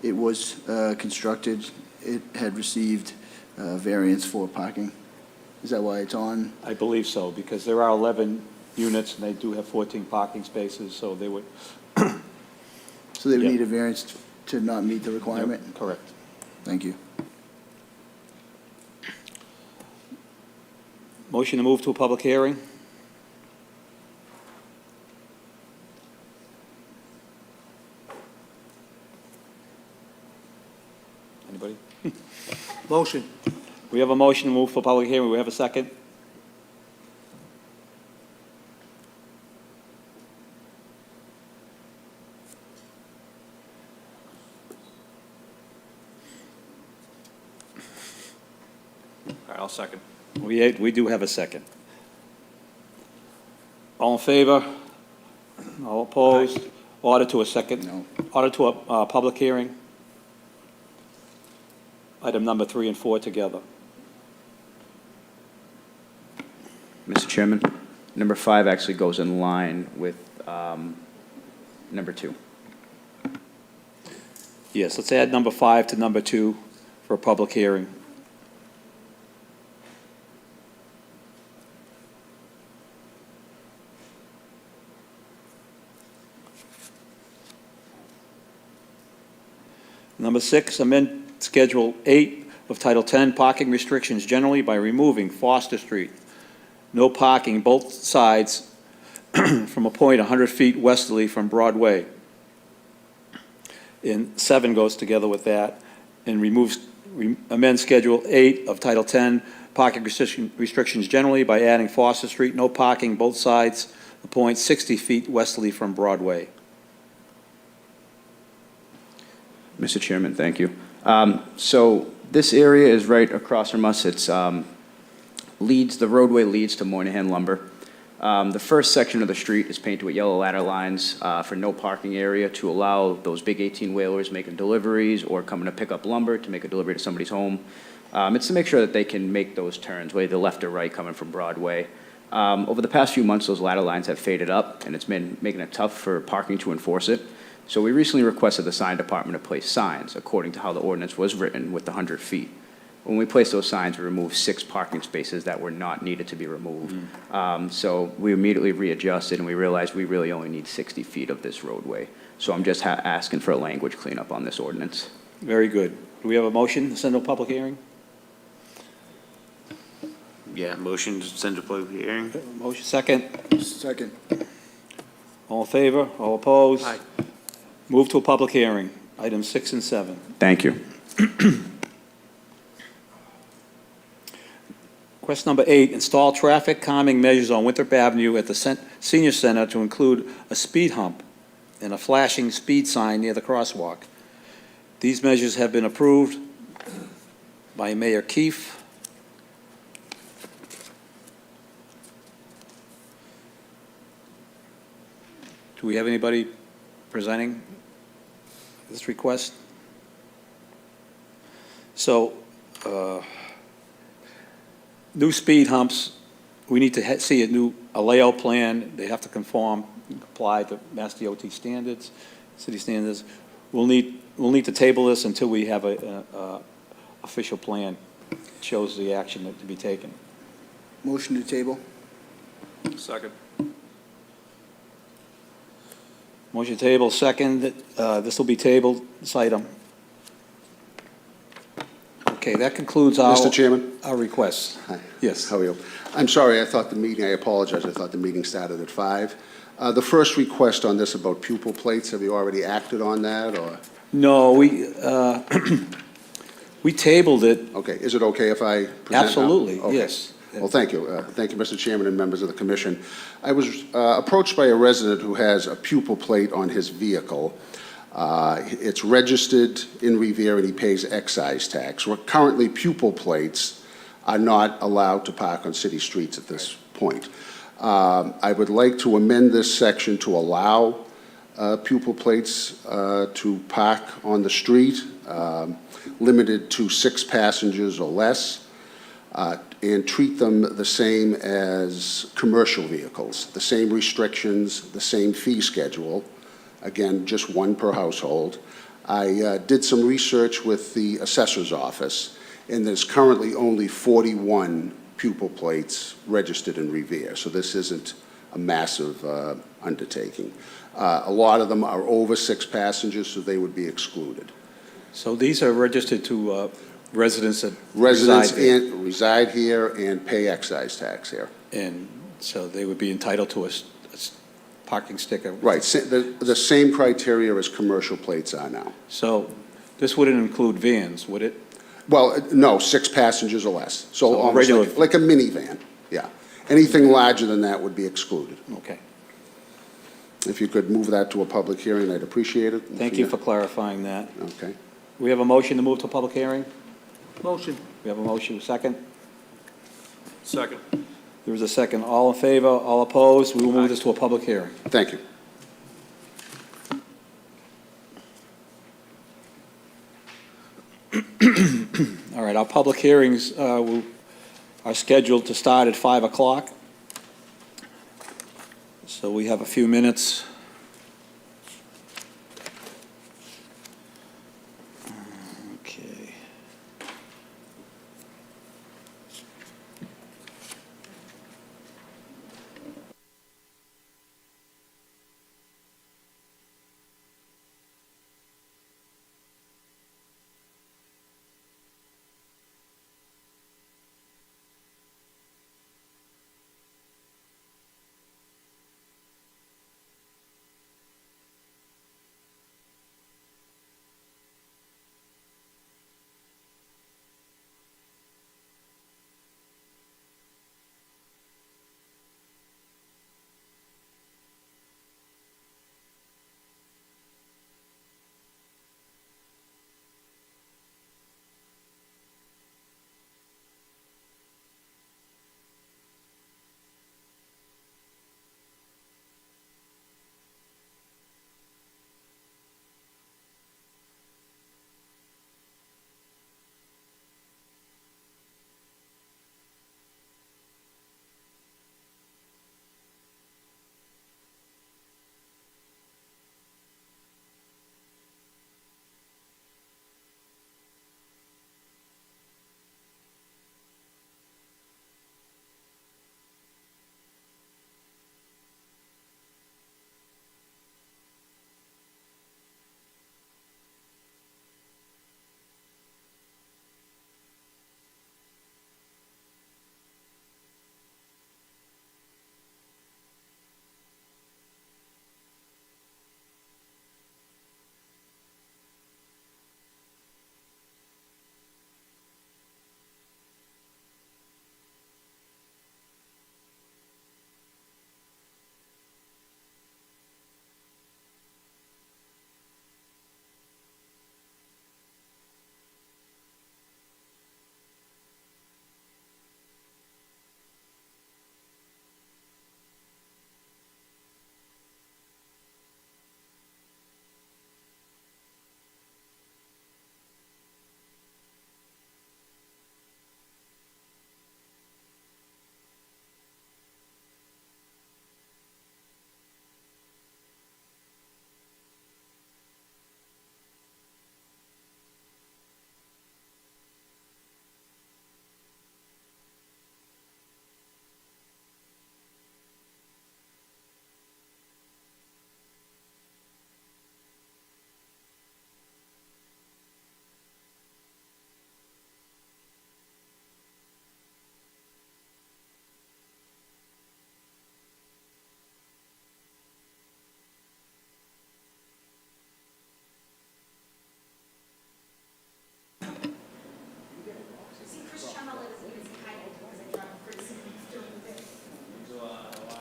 it was constructed, it had received variance for parking? Is that why it's on? I believe so, because there are 11 units, and they do have 14 parking spaces, so they would. So they would Yeah. need a variance to not meet the requirement? Correct. Thank you. Motion to move to a public hearing? Anybody? Motion. We have a motion to move for public hearing. We have a second? All right, I'll second. We do have a second. All in favor? All opposed? Order to a second? No. Order to a public hearing? Item number 3 and 4 together. Mr. Chairman, number 5 actually goes in line with number 2. Yes, let's add number 5 to number 2 for a public hearing. Number 6, amend Schedule 8 of Title 10, parking restrictions generally by removing Foster Street. No parking both sides from a point 100 feet westerly from Broadway. And 7 goes together with that and amend Schedule 8 of Title 10, parking restrictions generally by adding Foster Street, no parking both sides, a point 60 feet westerly from Broadway. Mr. Chairman, thank you. So this area is right across from us. It's the roadway leads to Moynihan Lumber. The first section of the street is painted with yellow ladder lines for no parking area to allow those big 18-wheelers making deliveries or coming to pick up lumber to make a delivery to somebody's home. It's to make sure that they can make those turns, whether left or right coming from Broadway. Over the past few months, those ladder lines have faded up, and it's been making it tough for parking to enforce it. So we recently requested the sign department to place signs according to how the ordinance was written with the 100 feet. When we placed those signs, we removed 6 parking spaces that were not needed to be removed. So we immediately readjusted, and we realized we really only need 60 feet of this roadway. So I'm just asking for a language cleanup on this ordinance. Very good. Do we have a motion to send to a public hearing? Yeah, motion to send to public hearing? Motion second. Second. All in favor? All opposed? Aye. Move to a public hearing. Items 6 and 7. Thank you. Request number 8, install traffic calming measures on Winthrop Avenue at the Senior Center to include a speed hump and a flashing speed sign near the crosswalk. These measures have been approved by Mayor Keefe. Do we have anybody presenting this request? So, new speed humps, we need to see a layout plan. They have to comply to Mass DOT standards, city standards. We'll need to table this until we have a official plan that shows the action that to be taken. Motion to table? Second. Motion table, second. This will be tabled, this item. Okay, that concludes our. Mr. Chairman? Our requests. Hi. Yes. How are you? I'm sorry, I thought the meeting, I apologize, I thought the meeting started at 5. The first request on this about pupil plates, have you already acted on that, or? No, we tabled it. Okay, is it okay if I present now? Absolutely, Okay. yes. Well, thank you. Thank you, Mr. Chairman and members of the commission. I was approached by a resident who has a pupil plate on his vehicle. It's registered in Revere and he pays excise tax. Currently, pupil plates are not allowed to park on city streets at this point. I would like to amend this section to allow pupil plates to park on the street, limited to 6 passengers or less, and treat them the same as commercial vehicles, the same restrictions, the same fee schedule. Again, just 1 per household. I did some research with the assessor's office, and there's currently only 41 pupil plates registered in Revere, so this isn't a massive undertaking. A lot of them are over 6 passengers, so they would be excluded. So these are registered to residents that Residents reside there. reside here and pay excise tax here. And so they would be entitled to a parking sticker. Right, the same criteria as commercial plates are now. So this wouldn't include vans, would it? Well, no, 6 passengers or less, so So a almost regular- like a minivan, yeah. Anything larger than that would be excluded. Okay. If you could move that to a public hearing, I'd appreciate it. Thank you for clarifying that. Okay. We have a motion to move to a public hearing? Motion. We have a motion, second? Second. There is a second. All in favor, all opposed? We will move this to a public hearing. Thank you. All right, our public hearings are scheduled to start at 5 o'clock. So we have a few minutes. Okay.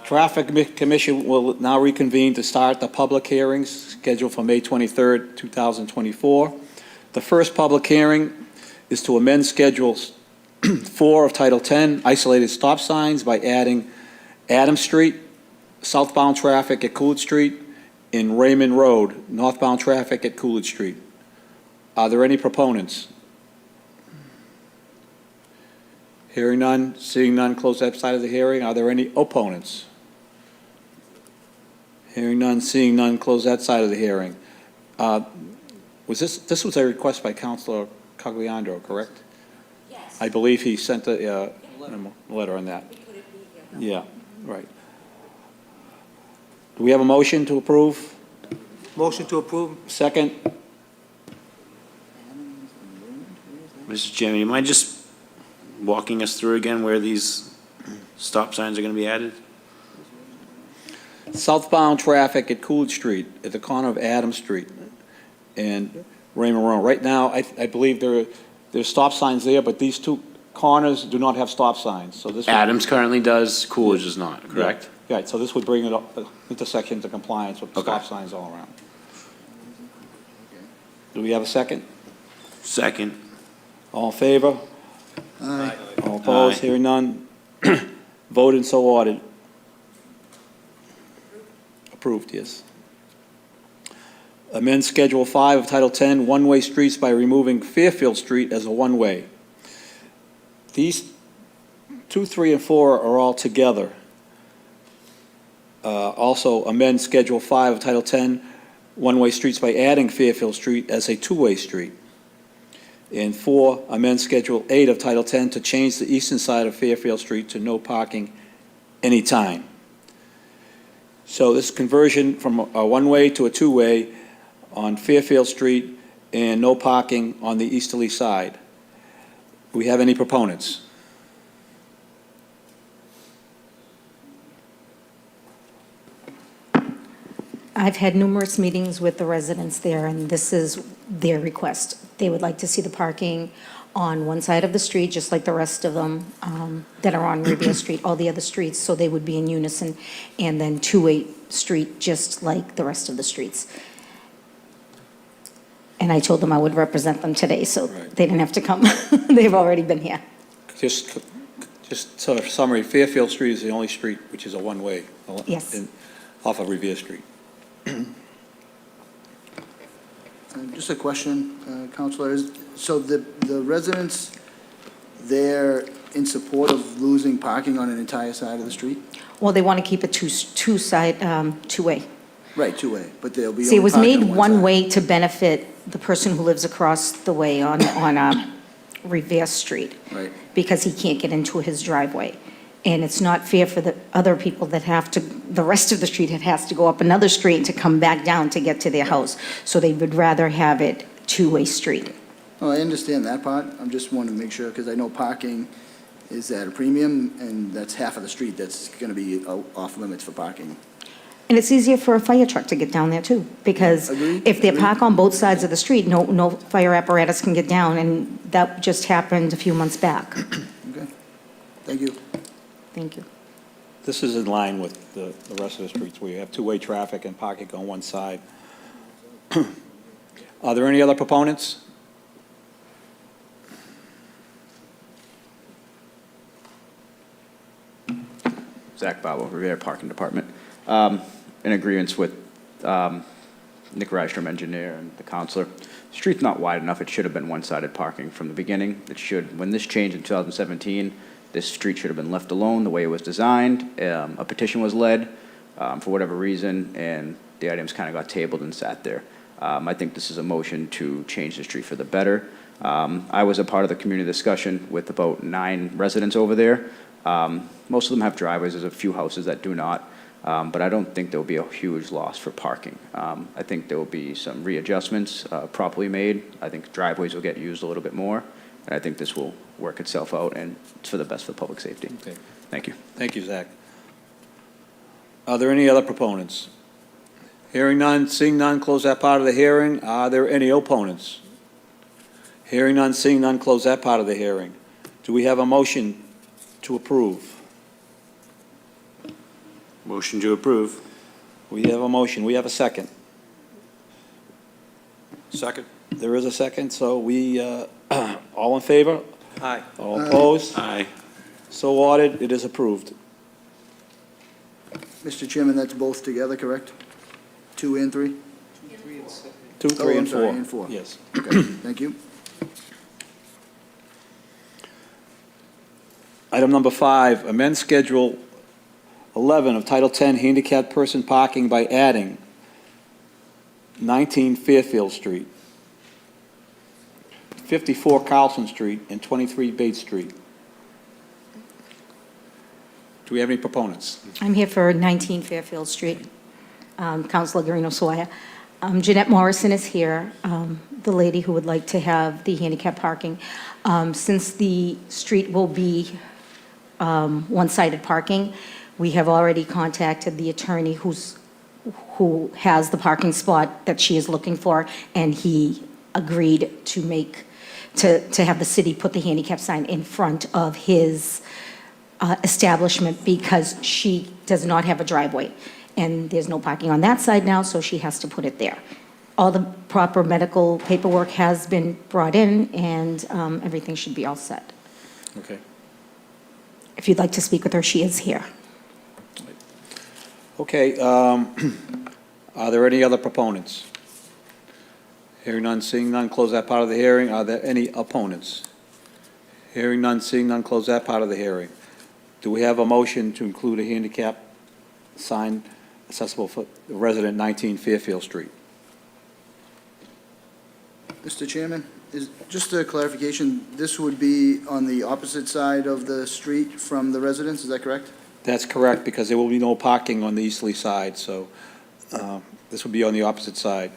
Traffic Commission will now reconvene to start the public hearings scheduled for May 23rd, 2024. The first public hearing is to amend Schedule 4 of Title 10, isolated stop signs, by adding Adams Street, southbound traffic at Coolidge Street, and Raymond Road, northbound traffic at Coolidge Street. Are there any proponents? Hearing none, seeing none, close that side of the hearing. Are there any opponents? Hearing none, seeing none, close that side of the hearing. This was a request by Councilor Cagliandro, correct? Yes. I believe he sent a letter on that. Yeah, right. Do we have a motion to approve? Motion to approve. Second? Mr. Chairman, you mind just walking us through again where these stop signs are going to be added? Southbound traffic at Coolidge Street, at the corner of Adams Street and Raymond Road. Right now, I believe there's stop signs there, but these two corners do not have stop signs, so this. Adams currently does, Coolidge does not, correct? Yeah, right, so this would bring it up, intersection into compliance with Okay. stop signs all around. Do we have a second? Second. All in favor? Aye. All opposed? Aye. Hearing none? Voted and so ordered. Approved, yes. Amend Schedule 5 of Title 10, one-way streets, by removing Fairfield Street as a one-way. These 2, 3, and 4 are all together. Also amend Schedule 5 of Title 10, one-way streets, by adding Fairfield Street as a two-way street. And 4, amend Schedule 8 of Title 10 to change the eastern side of Fairfield Street to no parking anytime. So this conversion from a one-way to a two-way on Fairfield Street and no parking on the easterly side. Do we have any proponents? I've had numerous meetings with the residents there, and this is their request. They would like to see the parking on one side of the street, just like the rest of them that are on Revere Street, all the other streets, so they would be in unison, and then two-way street, just like the rest of the streets. And I told them I would represent them today, so Right. they didn't have to come. They've already been here. Just sort of summary, Fairfield Street is the only street which is a one-way. Yes. Off of Revere Street. Just a question, Counselor, so the residents, they're in support of losing parking on an entire side of the street? Well, they want to keep it two-way. Right, two-way, but they'll be See, it only was parking made on one side. way to benefit the person who lives across the way on Revere Street. Right. Because he can't get into his driveway. And it's not fair for the other people that have to, the rest of the street that has to go up another street to come back down to get to their house. So they would rather have it two-way street. Oh, I understand that part, I'm just wanting to make sure, because I know parking is at a premium, and that's half of the street that's gonna be off limits for parking. And it's easier for a fire truck to get down there too, because Agreed, if they agreed. park on both sides of the street, no fire apparatus can get down, and that just happened a few months back. Okay, thank you. Thank you. This is in line with the rest of the streets where you have two-way traffic and parking on one side. Are there any other proponents? Zach Babo, Revere Parking Department. In agreement with Nick Rystrom, engineer, and the counselor. The street's not wide enough. It should have been one-sided parking from the beginning. It should, when this changed in 2017, this street should have been left alone the way it was designed. A petition was led for whatever reason, and the items kind of got tabled and sat there. I think this is a motion to change the street for the better. I was a part of the community discussion with about 9 residents over there. Most of them have driveways. There's a few houses that do not. But I don't think there'll be a huge loss for parking. I think there will be some readjustments properly made. I think driveways will get used a little bit more, and I think this will work itself out, and it's for the best for public safety. Okay. Thank you. Thank you, Zach. Are there any other proponents? Hearing none, seeing none, close that part of the hearing. Are there any opponents? Hearing none, seeing none, close that part of the hearing. Do we have a motion to approve? Motion to approve. We have a motion, we have a second. Second? There is a second, so we, all in favor? Aye. All opposed? Aye. So ordered, it is approved. Mr. Chairman, that's both together, correct? 2 and 3? 2, 3, I'm and sorry, 4. and 4. Yes. Okay, thank you. Item number 5, amend Schedule 11 of Title 10 Handicapped Person Parking by adding 19 Fairfield Street, 54 Carlson Street, and 23 Bates Street. Do we have any proponents? I'm here for 19 Fairfield Street. Councilor Guarino Swire. Jeanette Morrison is here, the lady who would like to have the handicap parking. Since the street will be one-sided parking, we have already contacted the attorney who has the parking spot that she is looking for, and he agreed to have the city put the handicap sign in front of his establishment because she does not have a driveway. And there's no parking on that side now, so she has to put it there. All the proper medical paperwork has been brought in, and everything should be all set. Okay. If you'd like to speak with her, she is here. Okay, are there any other proponents? Hearing none, seeing none, close that part of the hearing. Are there any opponents? Hearing none, seeing none, close that part of the hearing. Do we have a motion to include a handicap sign accessible for resident 19 Fairfield Street? Mr. Chairman, just a clarification, this would be on the opposite side of the street from the residence, is that correct? That's correct, because there will be no parking on the easterly side, so this will be on the opposite side.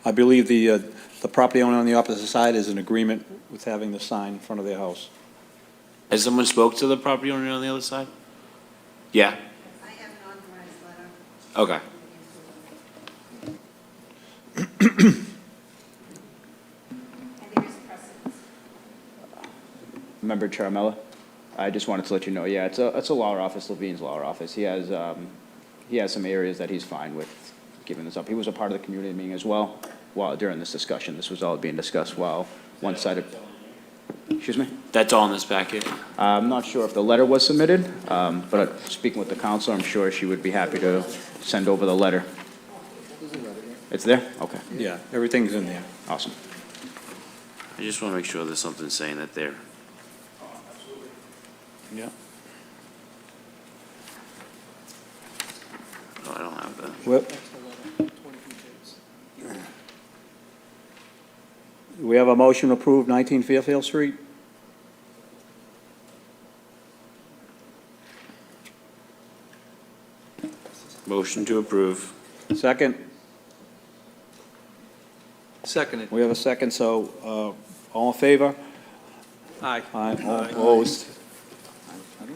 I believe the property owner on the opposite side is in agreement with having the sign in front of their house. Has someone spoke to the property owner on the other side? Yeah? I have an authorized letter. Okay. And there is precedence. Member Charmella, I just wanted to let you know, yeah, it's a law office, Levine's law office. He has some areas that he's fine with giving this up. He was a part of the community meeting as well, while during this discussion. This was all being discussed while one-sided. Excuse me? That's all in this packet? I'm not sure if the letter was submitted, but speaking with the council, I'm sure she would be happy to send over the letter. It's there? Okay, Yeah, everything's in there. awesome. I just want to make sure there's something saying that they're, Yeah. oh, I don't have that. Well, we have a motion to approve 19 Fairfield Street. Motion to approve. Second, Seconded. we have a second, so all in favor? Aye. Aye, all opposed?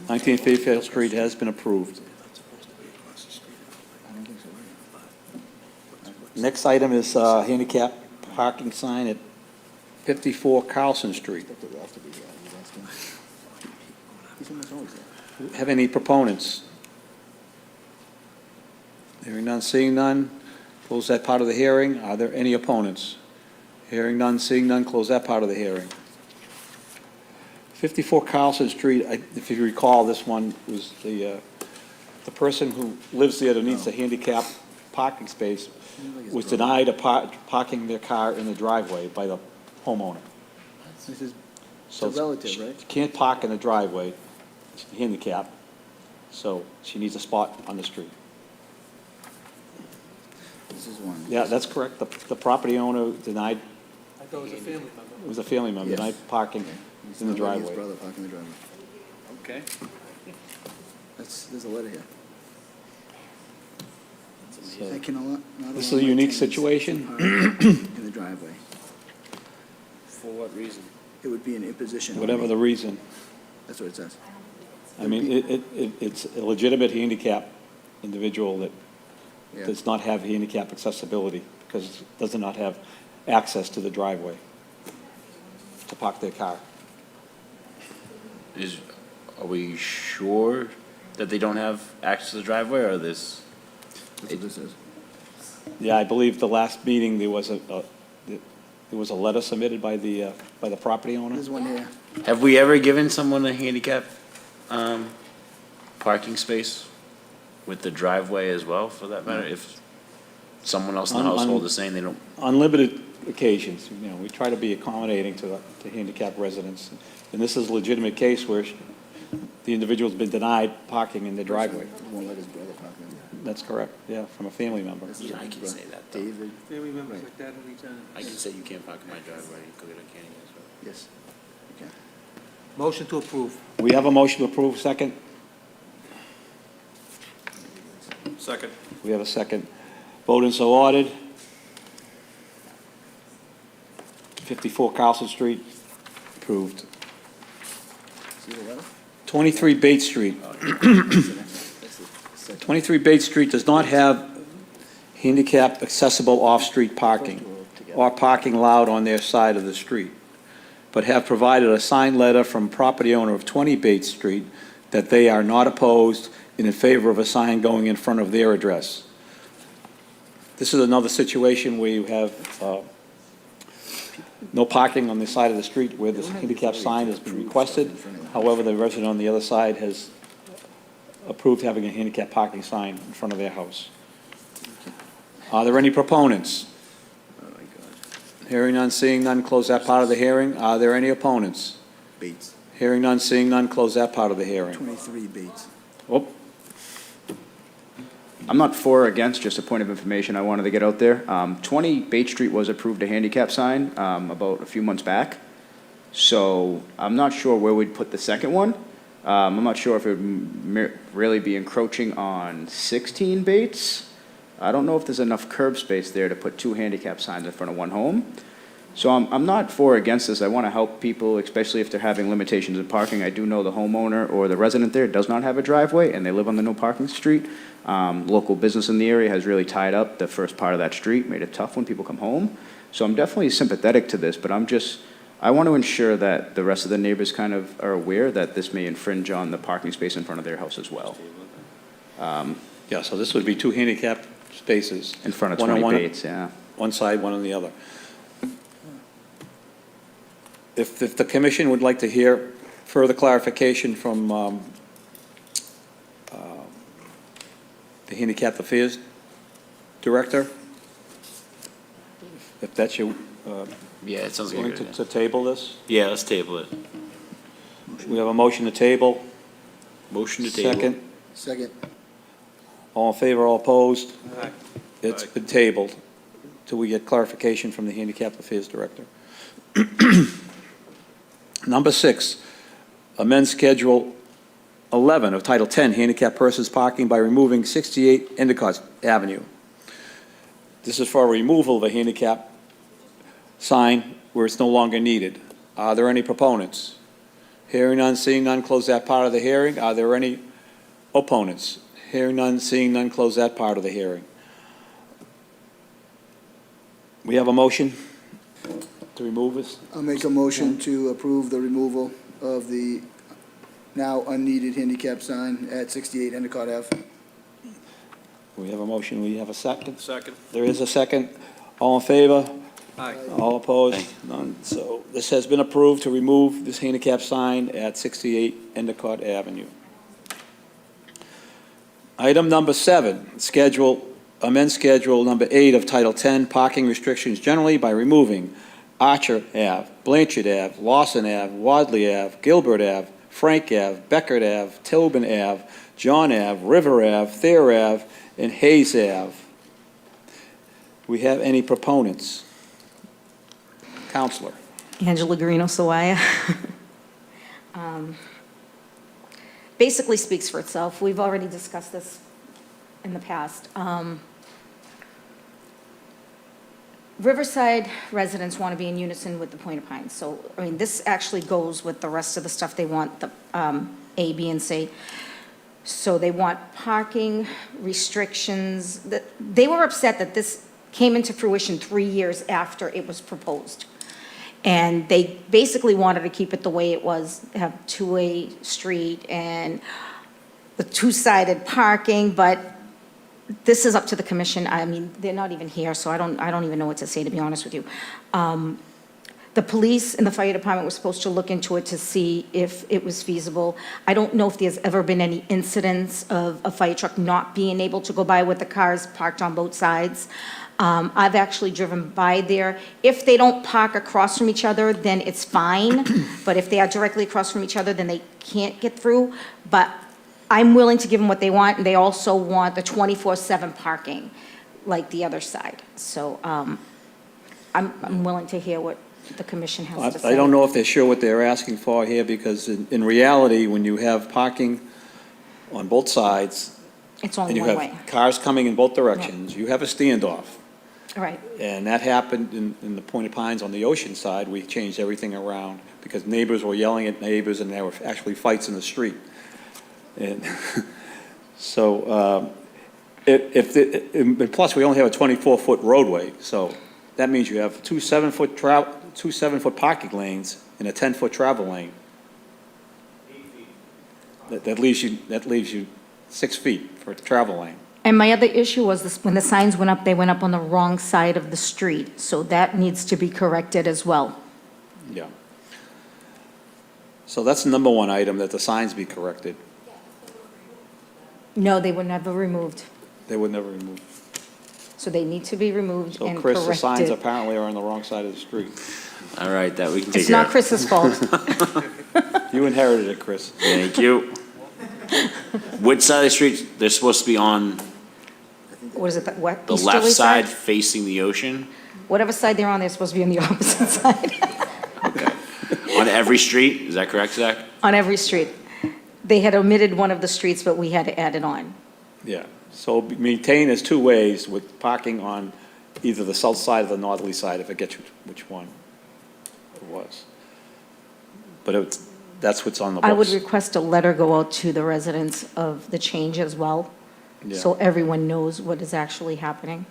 19 Fairfield Street has been approved. Next item is handicap parking sign at 54 Carlson Street. Have any proponents? Hearing none, seeing none, close that part of the hearing. Are there any opponents? Hearing none, seeing none, close that part of the hearing. 54 Carlson Street, if you recall, this one was the person who lives there that needs a handicap parking space was denied parking their car in the driveway by the homeowner. This is So It's a relative, she right? can't park in the driveway, she's handicapped, so she needs a spot on the street. This is one. Yeah, that's correct. The property owner denied, I thought it was a family member. it was a family member, Yes. denied parking It's in the not letting driveway. His brother park in the driveway. Okay. There's a letter here. So, I can not this is allow a unique my tenants situation. to park in the driveway. For what reason? It would be an imposition. on Whatever me. the reason. That's what it says. I mean, it's a legitimate handicap individual that Yeah. does not have handicap accessibility because does not have access to the driveway to park their car. Are we sure that they don't have access to the driveway, or this? That's what this is. Yeah, I believe the last meeting, there was a letter submitted by the property owner. There's one here. Have we ever given someone a handicap, parking space with the driveway as well, for that matter? If someone else in the On- household is saying they don't, On limited occasions, we try to be accommodating to handicapped residents. And this is a legitimate case where the individual's been denied parking in the driveway. Won't let his brother park in. That's correct, yeah, from a family member. This is Yeah, I his can brother, say that, though. David, Family members like that anytime. I can say you can't park in my driveway, because they don't, can't as well. yes. Okay. Motion to approve. We have a motion to approve, second? Second. We have a second. Vote in so ordered. 54 Carlson Street, approved. See the letter? 23 Bates Street. That's the second. 23 Bates Street does not have handicap accessible off-street parking First row together. or parking allowed on their side of the street, but have provided a signed letter from property owner of 20 Bates Street that they are not opposed and in favor of a sign going in front of their address. This is another situation where you have no parking on the side of the street where this handicap sign has been requested. However, the resident on the other side has approved having a handicap parking sign in front of their house. Are there any proponents? Oh, my God. Hearing none, seeing none, close that part of the hearing. Are there any opponents? Bates, Hearing none, seeing none, close that part of the hearing. 23 Bates. Oh, I'm not for or against, just a point of information I wanted to get out there. 20 Bates Street was approved a handicap sign about a few months back. So I'm not sure where we'd put the second one. I'm not sure if it would really be encroaching on 16 Bates. I don't know if there's enough curb space there to put 2 handicap signs in front of one home. So I'm not for or against this. I want to help people, especially if they're having limitations in parking. I do know the homeowner or the resident there does not have a driveway, and they live on the no parking street. Local business in the area has really tied up the first part of that street, made it tough when people come home. So I'm definitely sympathetic to this, but I want to ensure that the rest of the neighbors kind of are aware that this may infringe on the parking space in front of their house as well. yeah, so this would be 2 handicap spaces. In front of One on 20 one- Bates, yeah. One side, one on the other. If the commission would like to hear further clarification from the Handicap Affairs Director, if that's your, Yeah, it sounds like a going good to idea. table this, Yeah, let's table it. we have a motion to table. Motion to table. Second. Second. All in favor, all opposed? Aye. It's Aye. been tabled till we get clarification from the Handicap Affairs Director. Number 6, amend Schedule 11 of Title 10, Handicap Persons Parking by removing 68 Endicott Avenue. This is for removal of a handicap sign where it's no longer needed. Are there any proponents? Hearing none, seeing none, close that part of the hearing. Are there any opponents? Hearing none, seeing none, close that part of the hearing. We have a motion to remove this? I'll make a motion to approve the removal of the now unneeded handicap sign at 68 Endicott Ave. We have a motion, we have a second? Second. There is a second. All in favor? Aye. All opposed? None. So this has been approved to remove this handicap sign at 68 Endicott Avenue. Item number 7, amend Schedule number 8 of Title 10, Parking Restrictions Generally by removing Archer Ave, Blanchard Ave, Lawson Ave, Wadley Ave, Gilbert Ave, Frank Ave, Beckert Ave, Tobin Ave, John Ave, River Ave, Thayer Ave, and Hayes Ave. We have any proponents? Counselor. Angela Garino Sawaya. Basically speaks for itself. We've already discussed this in the past. Riverside residents want to be in unison with the Point of Pines. So, I mean, this actually goes with the rest of the stuff they want, the A, B, and C. So they want parking restrictions. They were upset that this came into fruition 3 years after it was proposed. And they basically wanted to keep it the way it was, have two-way street and the two-sided parking, but this is up to the commission. I mean, they're not even here, so I don't even know what to say, to be honest with you. The police and the fire department were supposed to look into it to see if it was feasible. I don't know if there's ever been any incidents of a fire truck not being able to go by with the cars parked on both sides. I've actually driven by there. If they don't park across from each other, then it's fine. But if they are directly across from each other, then they can't get through. But I'm willing to give them what they want, and they also want the 24/7 parking, like the other side. So I'm willing to hear what the commission has to say. I don't know if they're sure what they're asking for here, because in reality, when you have parking on both sides, It's and only you one way. have cars coming in both directions, you have a standoff. Right. And that happened in the Point of Pines on the ocean side. We changed everything around because neighbors were yelling at neighbors, and there were actually fights in the street. And so, and plus, we only have a 24-foot roadway, so that means you have two 7-foot parking lanes and a 10-foot travel lane. That leaves you 6 feet for a travel lane. And my other issue was this, when the signs went up, they went up on the wrong side of the street. So that needs to be corrected as well. Yeah. So that's the number one item, that the signs be corrected. No, they were never removed. They were never removed. So they need to be removed So and Chris, the signs corrected. apparently are on the wrong side of the street. All right, that we can take It's care not of. Chris's fault. You inherited it, Chris. Thank you. Which side of the street, they're supposed to be on What is it, the what? the easterly left side facing the ocean? Whatever side they're on, they're supposed to be on the opposite side, Okay. On every street, is that correct, Zach? on every street. They had omitted one of the streets, but we had to add it on. Yeah, so maintain as two ways with parking on either the south side or the northerly side, if it gets which one it was. But that's what's on the books. I would request a letter go out to the residents of the change as well, Yeah, so everyone knows what is actually happening.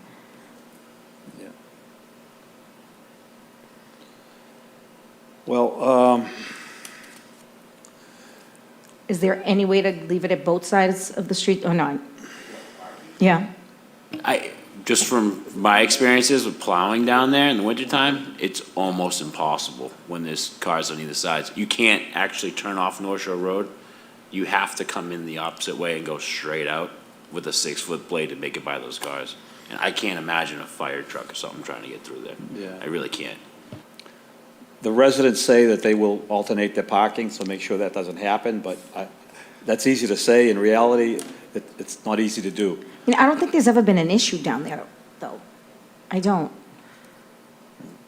yeah. Well, Is there any way to leave it at both sides of the street or not? Yeah, Just from my experiences with plowing down there in the wintertime, it's almost impossible when there's cars on either sides. You can't actually turn off North Shore Road. You have to come in the opposite way and go straight out with a 6-foot blade to make it by those cars. And I can't imagine a fire truck or something trying to get through there. Yeah. I really can't. the residents say that they will alternate their parking, so make sure that doesn't happen, but that's easy to say. In reality, it's not easy to do. I don't think there's ever been an issue down there, though. I don't.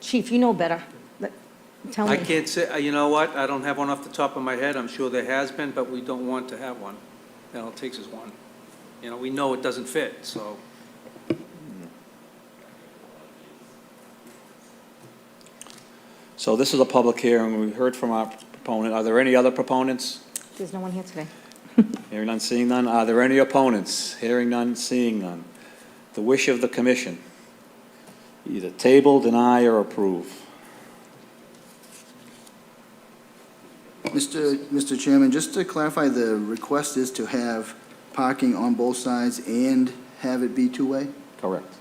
Chief, you know better. Tell I me. can't say, you know what, I don't have one off the top of my head, I'm sure there has been, but we don't want to have one. All it takes is one. We know it doesn't fit, so. So this is a public hearing. We heard from our proponent. Are there any other proponents? There's no one here today. Hearing none, seeing none. Are there any opponents? Hearing none, seeing none. The wish of the commission. Either table, deny, or approve. Mr. Chairman, just to clarify, the request is to have parking on both sides and have it be two-way? Correct.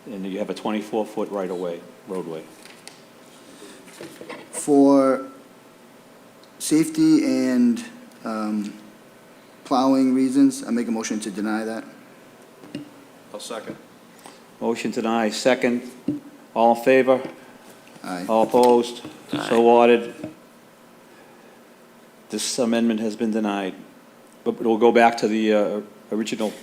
And you have a 24-foot right-of-way, roadway. For safety and plowing reasons, I make a motion to deny that. I'll second. Motion to deny, second. All in favor? Aye. All opposed? Aye. So ordered. This amendment has been denied. But we'll go back to the original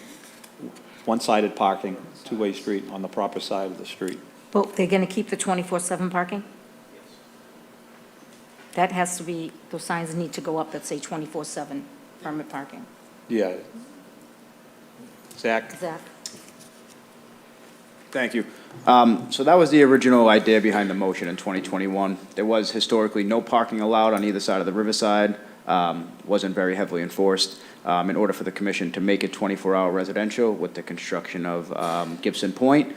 one-sided parking, two-way street on the proper side of the street. But they're going to keep the 24/7 parking? That has to be, those signs need to go up that say 24/7 permit parking. Yeah. Zach? Zach? Thank you. So that was the original idea behind the motion in 2021. There was historically no parking allowed on either side of the riverside, wasn't very heavily enforced. In order for the commission to make it 24-hour residential with the construction of Gibson Point,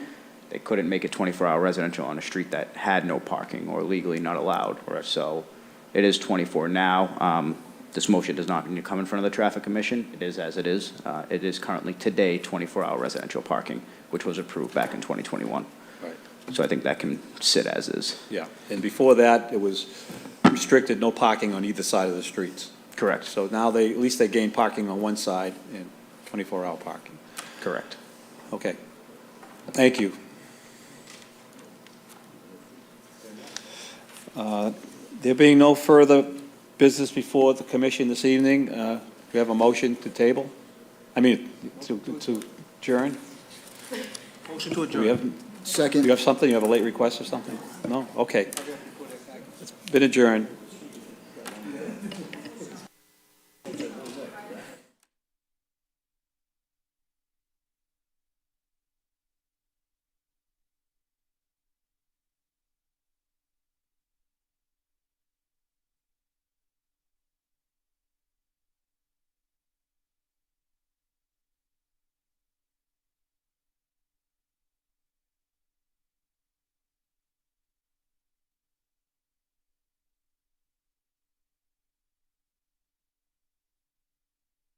They couldn't make it 24-hour residential on a street that had no parking or legally not allowed. So it is 24 now. This motion does not need to come in front of the Traffic Commission. It is as it is. It is currently today 24-hour residential parking, which was approved back in 2021. Right. So I think that can sit as is. Yeah, and before that, it was restricted, no parking on either side of the streets. Correct. So now they, at least they gain parking on one side and 24-hour parking. Correct. Okay. Thank you. There being no further business before the commission this evening, we have a motion to table? I mean, to adjourn? Motion to Do we have, adjourn. do Second. you have something? You have a late request or something? No? Okay. It's been adjourned.